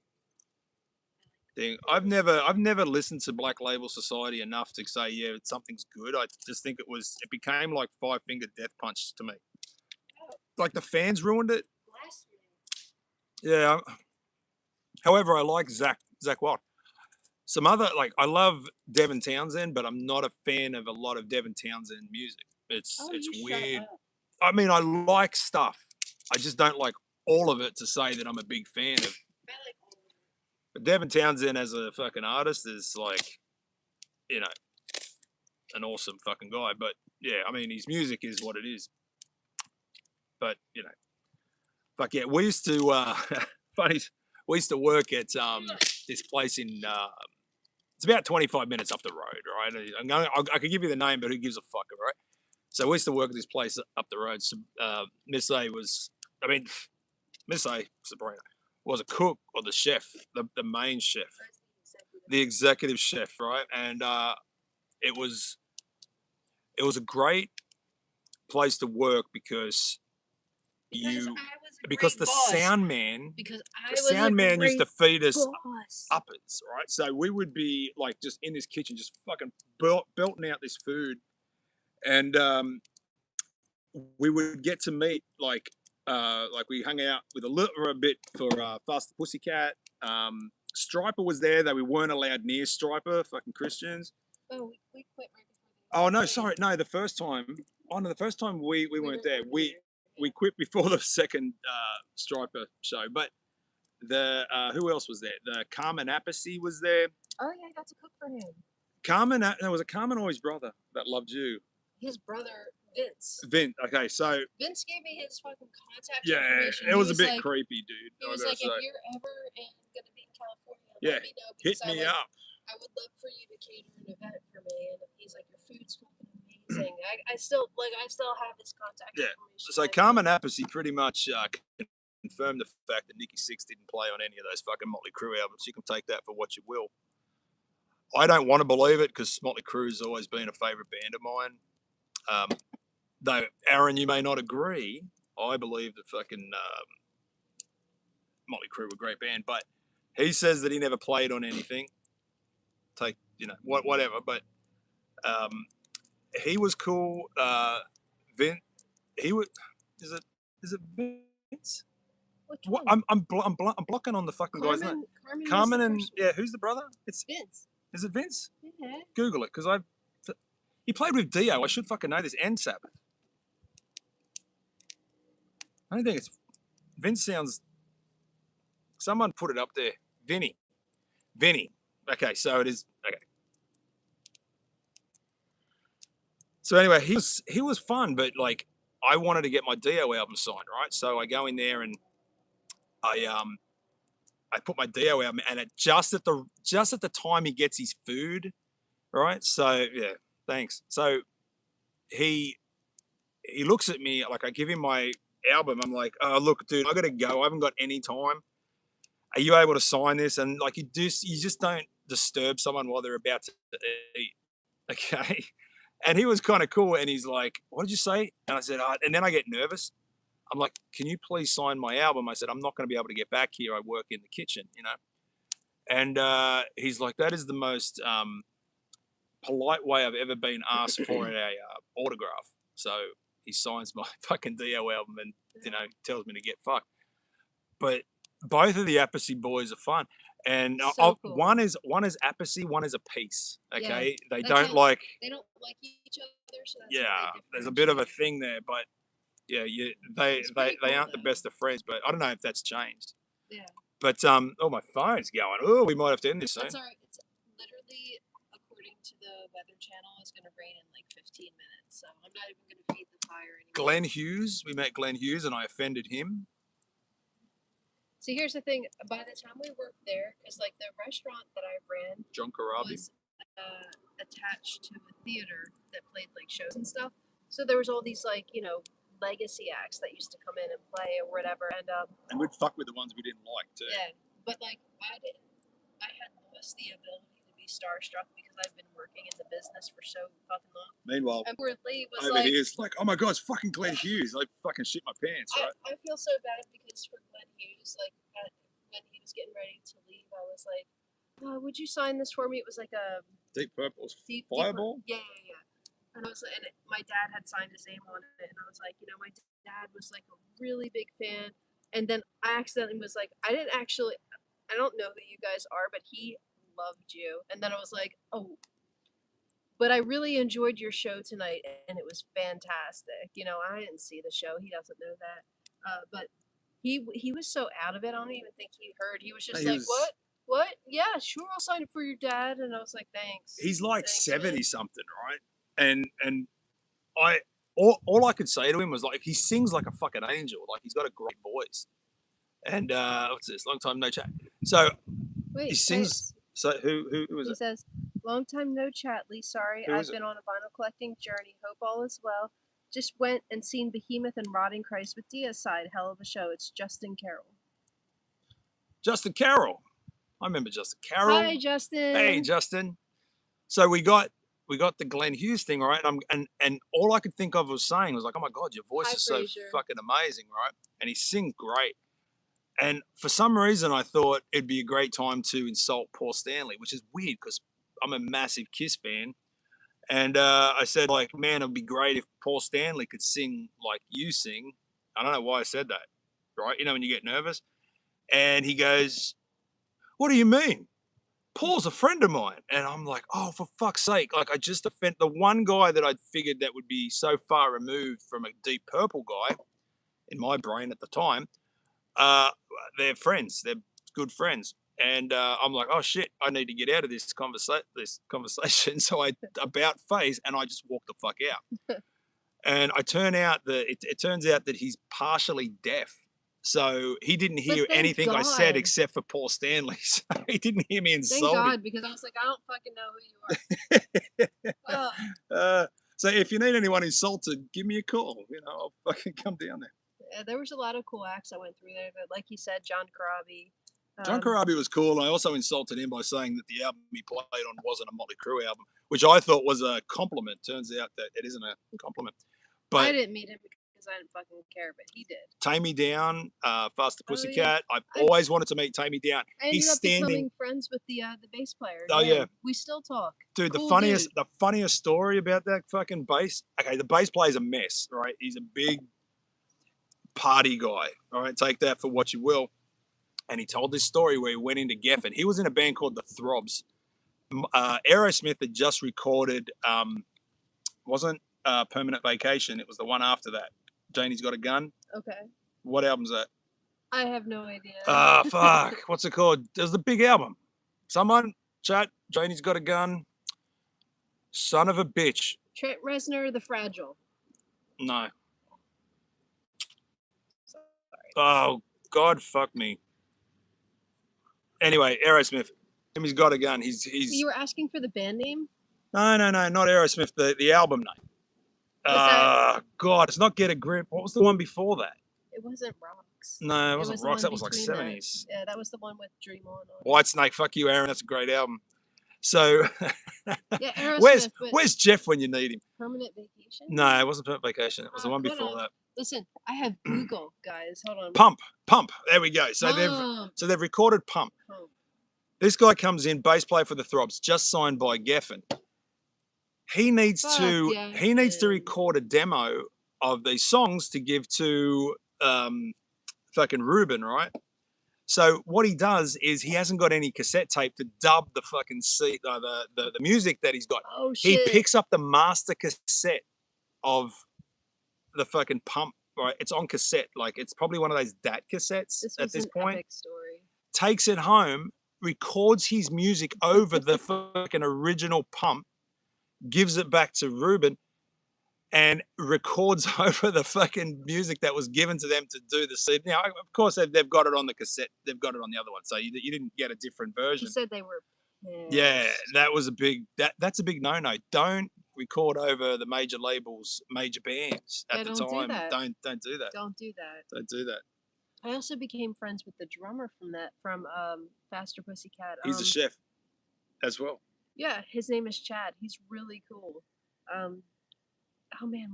thing. I've never listened to Black Label Society enough to say, yeah, something's good. I just think it became like Five Finger Death Punch to me. Like the fans ruined it. Yeah. However, I like Zakk Wylde. Some other, like, I love Devin Townsend, but I'm not a fan of a lot of Devin Townsend music. It's Oh, it's you shut weird. up. I mean, I like stuff. I just don't like all of it to say that I'm a big fan of. I like all of it. But Devin Townsend as a fucking artist is like, you know, an awesome fucking guy. But yeah, I mean, his music is what it is. But you know, fuck yeah, we used to funny. We used to work at this place in. It's about 25 minutes up the road, right? I could give you the name, but who gives a fuck, right? So we used to work at this place up the road. So, Miss A was, I mean, Miss A, Sabrina, was a cook or the chef, the main chef, the executive chef, right? And it was it was a great place to work because you because the sound man used to feed us uppers, right? So we would be like just in this kitchen, just fucking belting out this food, and we would get to meet like we hung out with a little a bit for Faster Pussycat. Striper was there, though we weren't allowed near Striper, fucking Christians. Oh, we quit right before. Oh no, sorry, no, the first time. Oh no, the first time we weren't there. We quit before the second Striper show, but the who else was there? The Carmen Appice was there. Oh yeah, I got to cook for him. Carmen, there was a Carmen or his brother that loved you. His brother Vince. Vince. Okay, so Vince gave me his fucking contact yeah, information. it was a bit creepy, dude. He was like, if you're ever gonna be in California, yeah, let me know. Hit me up. I would love for you to cater an event for me. And he's like, your food's fucking amazing. I still have his contact information. So Carmen Appice pretty much confirmed the fact that Nikki Sixx didn't play on any of those fucking Motley Crue albums. You can take that for what you will. I don't want to believe it because Motley Crue's always been a favourite band of mine. Though, Aaron, you may not agree. I believe that fucking Motley Crue were a great band, but he says that he never played on anything. Take, you know, whatever, but he was cool. Vince, he was, is it Vince? What? I'm blocking on the fucking guy's name. Carmen and yeah, who's the brother? It's Vince. Is it Vince? Yeah. Google it because he played with Dio. I should fucking know this. And Sabbath. I don't think it's Vince. Sounds. Someone put it up there. Vinny. Okay, so it is. Okay. So anyway, he was fun, but like I wanted to get my Dio album signed, right? So I go in there and I put my Dio album, and just at the time he gets his food, right? So yeah, thanks. So he looks at me like I give him my album. I'm like, oh look, dude, I gotta go. I haven't got any time. Are you able to sign this? And like you just don't disturb someone while they're about to eat. Okay. And he was kind of cool. And he's like, what did you say? And I said, and then I get nervous. I'm like, can you please sign my album? I said, I'm not going to be able to get back here. I work in the kitchen, you know? And he's like, that is the most polite way I've ever been asked for an autograph. So he signs my fucking Dio album and, you know, tells me to get fucked. But both of the Appice boys are fun. And so cool. one is Appice, one is a piece. Okay, yeah, they don't like each other. So that's there's a bit of a thing there, but yeah, they aren't the best of friends. But I don't know if that's changed. Yeah. But oh, my phone's going. Oh, we might have to end this soon. That's all right. It's literally according to the Weather Channel, it's going to rain in like 15 minutes. So I'm not even going to feed the fire anymore. Glenn Hughes, we met Glenn Hughes, and I offended him. See, here's the thing. By the time we worked there, because like the restaurant that I ran John Corabi was attached to a theater that played like shows and stuff. So there was all these like, you know, legacy acts that used to come in and play or whatever. And we'd fuck with the ones we didn't like too. Yeah, but like I had lost the ability to be starstruck because I've been working in the business for so fucking long. Meanwhile, and poor Lee was over here is like, oh my god, it's fucking Glenn Hughes. I fucking shit my pants, right? I feel so bad because for Glenn Hughes, like when he was getting ready to leave, I was like, would you sign this for me? It was like a Deep Purple's Fireball. Yeah. And my dad had signed his name on it, and I was like, you know, my dad was like a really big fan. And then I accidentally was like, I don't know who you guys are, but he loved you. And then I was like, oh. But I really enjoyed your show tonight, and it was fantastic. You know, I didn't see the show. He doesn't know that. But he was so out of it. I don't even think he heard. He was just He like, was- "What? What? Yeah, sure, I'll sign it for your dad." And I was like, "Thanks." He's like Thanks, 70 man. something, right? And all I could say to him was like, he sings like a fucking angel. Like he's got a great voice. And what's this? Long time no chat. So Wait, he sings. So who was He it? says, "Long time no chat, Lee. Sorry, Who I've is it? been on a vinyl collecting journey. Hope all is well. Just went and seen Behemoth and Rotting Christ with Deicide. Hell of a show. It's Justin Carroll." Justin Carroll. I remember Justin Carroll. Hi, Justin. Hey, Justin. So we got the Glenn Hughes thing, right? And all I could think of was saying was like, oh my God, your voice Hi, is so Fraser. fucking amazing, right? And he sings great. And for some reason, I thought it'd be a great time to insult Paul Stanley, which is weird because I'm a massive Kiss fan. And I said, like, man, it'd be great if Paul Stanley could sing like you sing. I don't know why I said that, right? You know, when you get nervous. And he goes, what do you mean? Paul's a friend of mine. And I'm like, oh, for fuck's sake. Like, I just offended the one guy that I'd figured that would be so far removed from a Deep Purple guy in my brain at the time. They're friends. They're good friends. And I'm like, oh shit, I need to get out of this conversation. So I about face and I just walk the fuck out. And it turns out that he's partially deaf. So he didn't hear thank anything I said God. except for Paul Stanley. So he didn't hear me Thank insulting. God, because I was like, I don't fucking know who you are. Ugh. So if you need anyone insulted, give me a call. You know, I'll fucking come down there. Yeah, there was a lot of cool acts I went through there, but like you said, John Corabi. John Corabi was cool, and I also insulted him by saying that the album he played on wasn't a Motley Crue album, which I thought was a compliment. Turns out that it isn't a compliment. But I didn't meet him because I didn't fucking care, but he did. Take Me Down, Faster Pussycat. Yeah. I've always wanted to meet Take Me Down. I ended up becoming friends with the bass player. Oh yeah, we still talk. Dude, cool the funniest story about that fucking bass. Okay, the bass player's a mess, right? He's a big party guy. All right, take that for what you will. And he told this story where he went into Geffen. He was in a band called the Throbs. Aerosmith had just recorded, wasn't Permanent Vacation. It was the one after that. Janie's Got a Gun. Okay. What album's that? I have no idea. Fuck. What's it called? It was the big album. Someone, chat, Janie's Got a Gun. Son of a bitch. Trent Reznor, The Fragile. No. Sorry. Oh, God, fuck me. Anyway, Aerosmith. He's got a gun. He's. You were asking for the band name? No, not Aerosmith. The album name. God, it's not Get a Grip. What was the one before that? It wasn't Rocks. No, it wasn't Rocks. That was like 70s. Yeah, that was the one with Dream On. Whitesnake. Fuck you, Aaron. That's a great album. So, yeah, Aerosmith. Where's Jeff when you need him? Permanent Vacation? No, it wasn't Permanent Vacation. It was the one before that. Listen, I have Google, guys. Hold on. Pump. There we go. So they've recorded Pump. This guy comes in, bass player for the Throbs, just signed by Geffen. He needs to record a demo of these songs to give to fucking Ruben, right? So what he does is he hasn't got any cassette tape to dub the fucking the music that he's got. Oh shit! He picks up the master cassette of the fucking Pump. Right, it's on cassette. Like it's probably one of those DAT cassettes at this point. Epic story. Takes it home, records his music over the fucking original Pump, gives it back to Ruben, and records over the fucking music that was given to them to do the CD. Now, of course, they've got it on the cassette. They've got it on the other one, so you didn't get a different version. You said they were pissed. Yeah, that was a big. That's a big no-no. Don't record over the major labels, major bands at the time. Don't do that. Don't do that. Don't do that. I also became friends with the drummer from Faster Pussycat. He's a chef as well. Yeah, his name is Chad. He's really cool. Oh man,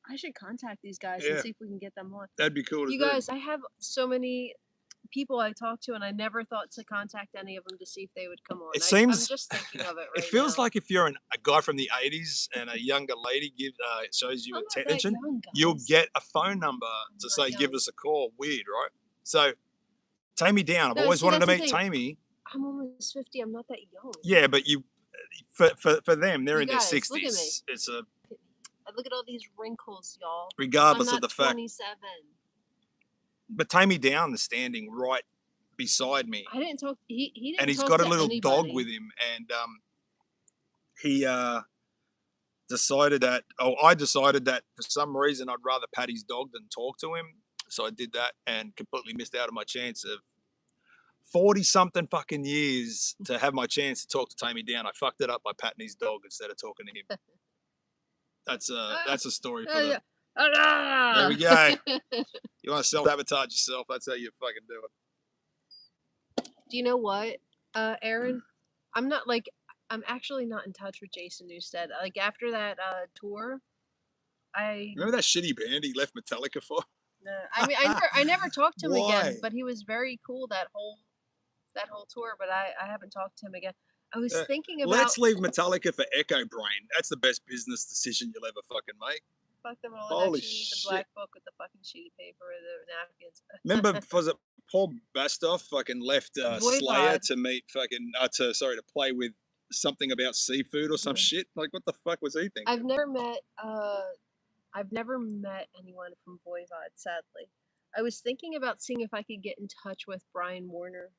I should contact these guys and see if we can get them on. That'd be cool. You guys, I have so many people I talk to, and I never thought to contact any of them to see if they would come on. I'm just thinking of it. It feels like if you're a guy from the '80s and a younger lady shows you attention, you'll get a phone number to say give us a call. Weird, right? So, Take Me Down. I've always wanted to meet Tammy. I'm almost 50. I'm not that young. Yeah, but for them, they're You in their guys, look at me. 60s. It's a Look at all these wrinkles, y'all. I'm regardless of not the fact. 27. But Tammy Down is standing right beside me, I didn't talk. He didn't and he's talk got a to little dog anybody. with him, and he decided that. Oh, I decided that for some reason I'd rather pat his dog than talk to him, so I did that and completely missed out on my chance of 40-something fucking years to have my chance to talk to Tammy Down. I fucked it up by patting his dog instead of talking to him. That's a story for the. There we go. You want to self-sabotage yourself? That's how you fucking do it. Do you know what, Aaron? I'm actually not in touch with Jason Newsted. Like after that tour, Remember that shitty band he left Metallica for? I mean, I never talked to him again. Why? But he was very cool that whole tour. But I haven't talked to him again. I was thinking about. Let's leave Metallica for Echo Brain. That's the best business decision you'll ever fucking make. Fuck them all. Holy The shit. black book with the fucking sheet of paper or the napkins. Remember, was it Paul Bastoff fucking left Slayer to meet fucking to play with something about seafood or some shit? Like, what the fuck was he thinking? I've never met anyone from Voivod, sadly. I was thinking about seeing if I could get in touch with Brian Warner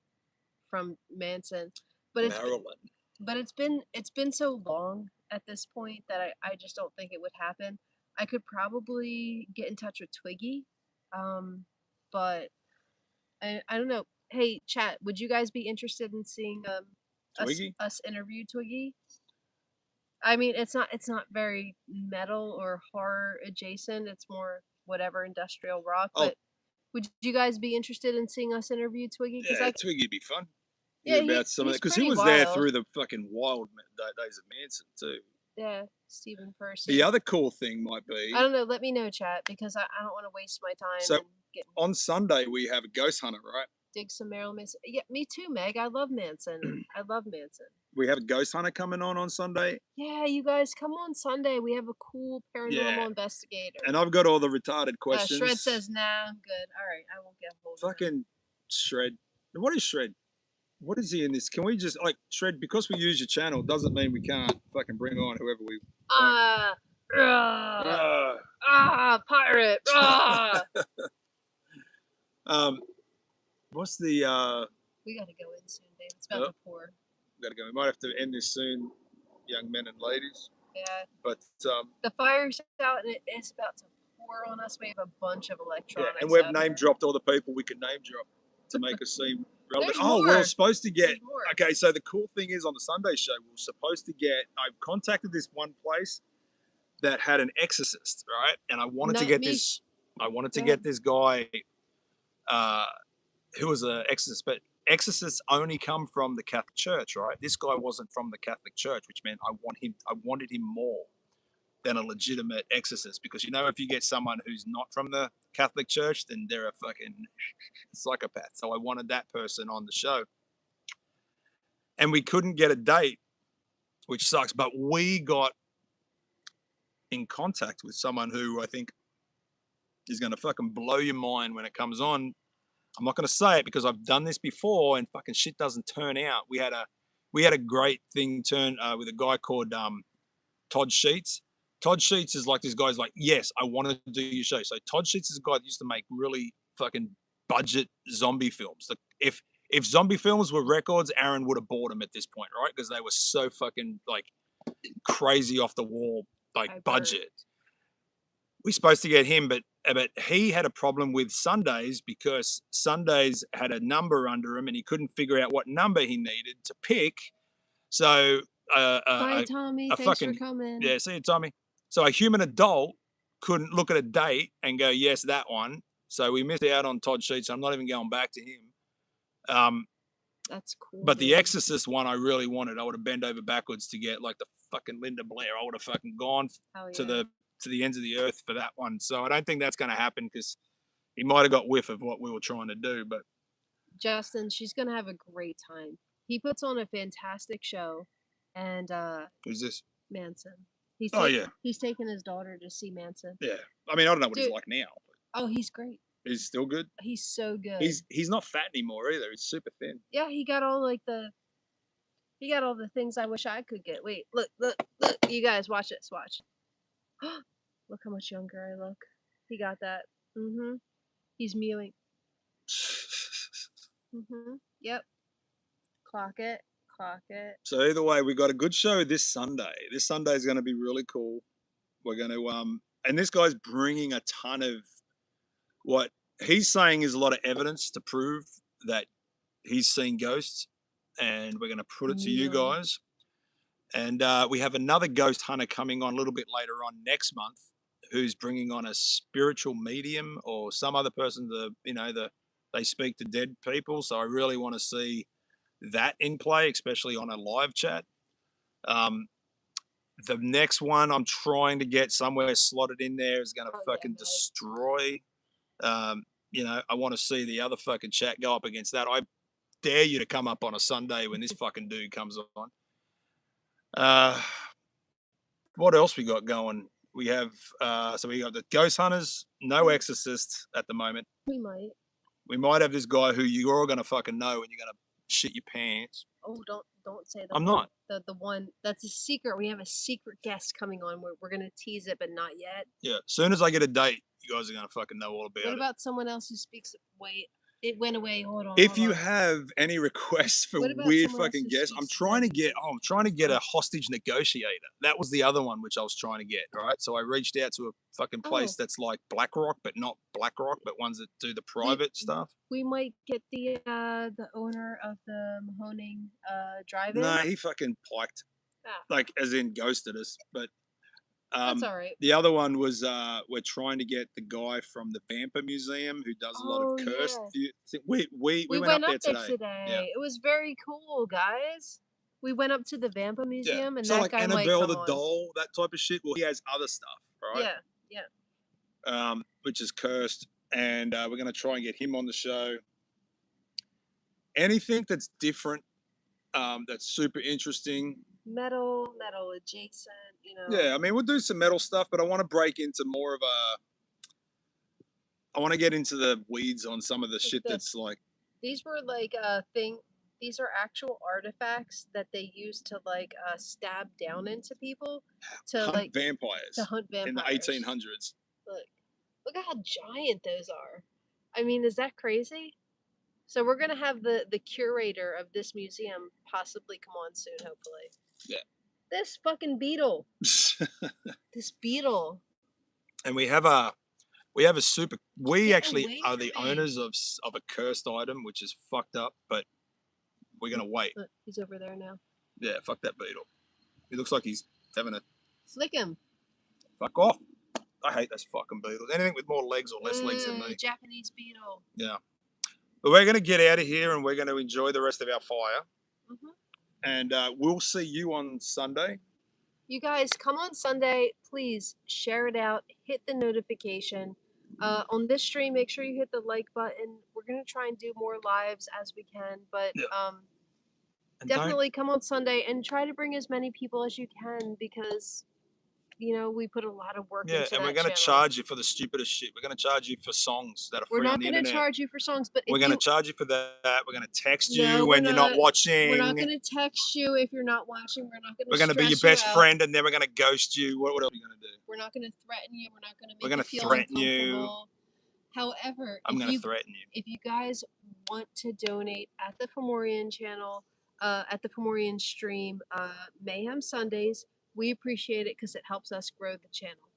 from Manson, but it's been so long at this point that I just don't think it would happen. I could probably get in touch with Twiggy, but I don't know. Hey, chat, would you guys be interested in seeing us interview Twiggy? I mean, it's not very metal or horror adjacent. It's more whatever industrial rock. But would you guys be interested in seeing us interview Twiggy? Yeah, Twiggy'd be fun. Yeah, about some of that because he was wild. there through the fucking wild days of Manson too. Yeah, Stephen Percy. The other cool thing might be. I don't know. Let me know, chat, because I don't want to waste my time. So on Sunday we have a ghost hunter, right? Dig some Marilyn Manson. Yeah, me too, Meg. I love Manson. I love Manson. We have a ghost hunter coming on Sunday. Yeah, you guys come on Sunday. We have a cool paranormal investigator. And I've got all the retarded questions. Shred says, "Nah, I'm good. All right, I won't get hold of it." Fucking Shred. What is Shred? What is he in this? Can we just Shred? Because we use your channel doesn't mean we can't fucking bring on whoever we. Pirate. What's the? We gotta go in soon, Dave. It's about to pour. We gotta go. We might have to end this soon, young men and ladies. Yeah. But the fire's out and it's about to pour on us. We have a bunch of electronics. Yeah, and we've name dropped all the people we could name drop to make us seem relevant. We're supposed to get. Okay, so the cool thing is on the Sunday show, we're supposed to get. I've contacted this one place that had an exorcist, right? And I wanted to get this. I wanted to get this guy, who was an exorcist, but exorcists only come from the Catholic Church, right? This guy wasn't from the Catholic Church, which meant I wanted him more than a legitimate exorcist, because if you get someone who's not from the Catholic Church, then they're a fucking psychopath. So I wanted that person on the show, and we couldn't get a date, which sucks. But we got in contact with someone who I think is going to fucking blow your mind when it comes on. I'm not going to say it because I've done this before and fucking shit doesn't turn out. We had a great thing turn with a guy called Todd Sheets. Todd Sheets is like, this guy's like, yes, I want to do your show. So Todd Sheets is a guy that used to make really fucking budget zombie films. Like if zombie films were records, Aaron would have bought them at this point, right? Because they were so fucking like crazy off the wall, like budget. We're supposed to get him, but he had a problem with Sundays because Sundays had a number under him and he couldn't figure out what number he needed to pick. So bye, Tommy. Thanks for coming. Yeah, see you, Tommy. So a human adult couldn't look at a date and go, yes, that one. So we missed out on Todd Sheets. I'm not even going back to him. That's cool. But the Exorcist one I really wanted. I would have bent over backwards to get like the fucking Linda Blair. I would have fucking gone to the ends of the earth for that one. So I don't think that's going to happen because he might have got whiff of what we were trying to do. But Justin, she's going to have a great time. He puts on a fantastic show. And who's this? Manson. He's taking his daughter to see Manson. Yeah. I mean, I don't know what he's like now. Oh, he's great. He's still good? He's so good. He's not fat anymore either. He's super thin. Yeah, he got all like He got all the things I wish I could get. Wait, look. You guys, watch this. Watch. Look how much younger I look. He got that. Mm-hmm. He's mewing. Mm-hmm. Yep. Clock it. Clock it. So either way, we got a good show this Sunday. This Sunday is going to be really cool. We're going to and this guy's bringing a ton of what he's saying is a lot of evidence to prove that he's seen ghosts, and we're going to put it to you guys. And we have another ghost hunter coming on a little bit later on next month, who's bringing on a spiritual medium or some other person they speak to dead people. So I really want to see that in play, especially on a live chat. The next one I'm trying to get somewhere slotted in there is going to fucking destroy. I want to see the other fucking chat go up against that. I dare you to come up on a Sunday when this fucking dude comes on. What else we got going? We have so we got the ghost hunters, no exorcists at the moment. We might have this guy who you're all gonna fucking know and you're gonna shit your pants. Oh, don't say that. I'm not. The one that's a secret. We have a secret guest coming on. We're gonna tease it, but not yet. Yeah. As soon as I get a date, you guys are gonna fucking know all about it. What about someone else who speaks? Wait, it went away. Hold on. If you have any requests for weird fucking guests, I'm trying to get a hostage negotiator. That was the other one which I was trying to get, right? So I reached out to a fucking place that's like BlackRock, but not BlackRock, but ones that do the private stuff. We might get the owner of the Mahoning drive-in. Nah, he fucking piked. Like as in ghosted us, but that's all right. The other one was we're trying to get the guy from the Vampire Museum who does a lot of cursed. Yeah. We went up there today. Yeah. It was very cool, guys. We went up to the Vampire Museum, and so that like guy Annabelle the doll, that type of shit. Well, he has other stuff, right? Yeah. Which is cursed, and we're gonna try and get him on the show. Anything that's different, that's super interesting. Metal adjacent, Yeah, I mean, we'll do some metal stuff, but I want to break into more of I want to get into the weeds on some of the shit that's like. These were like these are actual artifacts that they used to like stab down into people to hunt like vampires. To hunt vampires in the 1800s. Look at how giant those are. I mean, is that crazy? So we're gonna have the curator of this museum possibly come on soon, hopefully. Yeah. This fucking beetle. This beetle. And we have a super. We actually are the owners of a cursed item, which is fucked up. But we're gonna wait. Look, he's over there now. Yeah, fuck that beetle. He looks like he's having a. Flick him. Fuck off. I hate those fucking beetles. Anything with more legs or less legs than me. Japanese beetle. Yeah. But we're going to get out of here and we're going to enjoy the rest of our fire. And we'll see you on Sunday. You guys, come on Sunday. Please share it out. Hit the notification. On this stream, make sure you hit the like button. We're going to try and do more lives as we can. But definitely come on Sunday and try to bring as many people as you can because... we put a lot of work into that. Yeah, and we're going to charge you for the stupidest shit. We're going to charge you for songs that are free on the internet. We're not going to charge you for songs, but we're going to charge you for that. We're going to text you when you're not watching. We're not going to text you if you're not watching. We're going to be your best friend, and then we're going to ghost you. What else are we going to do? We're not going to threaten you. We're not going to make you feel uncomfortable. However, I'm going to threaten you. If you guys want to donate at the Fomorian channel, at the Fomorian stream, Mayhem Sundays, we appreciate it because it helps us grow the channel.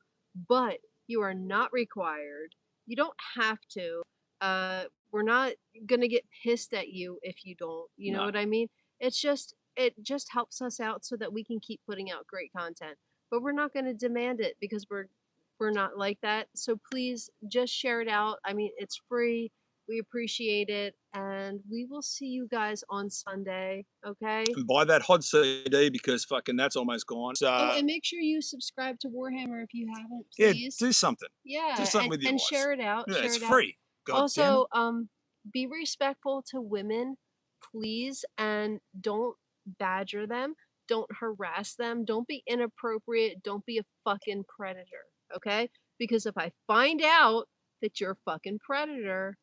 But you are not required. You don't have to. We're not going to get pissed at you if you don't. You know what I mean? It just helps us out so that we can keep putting out great content. But we're not going to demand it because we're not like that. So please just share it out. I mean, it's free. We appreciate it, and we will see you guys on Sunday, okay? And buy that hot CD because fucking that's almost gone. So, and make sure you subscribe to Warhammer if you haven't, please. Yeah, do something. Yeah, do something with your and life. Share it out. Yeah, share it's it free. God also, be respectful to women, please, and don't badger them. Don't harass them. Don't be inappropriate. Don't be a fucking predator, okay? Because if I find out that you're a fucking predator,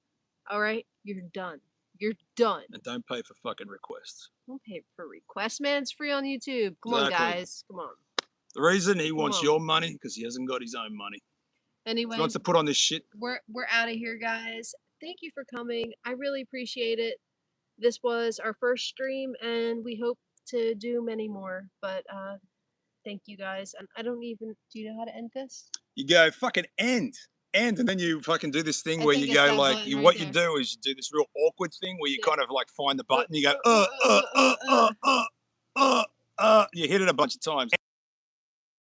all right, you're done. You're done. And don't pay for fucking requests. Don't pay for requests, man. It's free on YouTube. Come on, Exactly. guys. Come on. The reason he wants on. your money because he hasn't got his own money. Anyway, He wants to put on this shit. We're out of here, guys. Thank you for coming. I really appreciate it. This was our first stream, and we hope to do many more. But thank you, guys. And I don't even. Do you know how to end this? You go fucking end, and then you fucking do this thing where you go like what you do is you do this real awkward thing where you kind of like find the button. You go you hit it a bunch of times.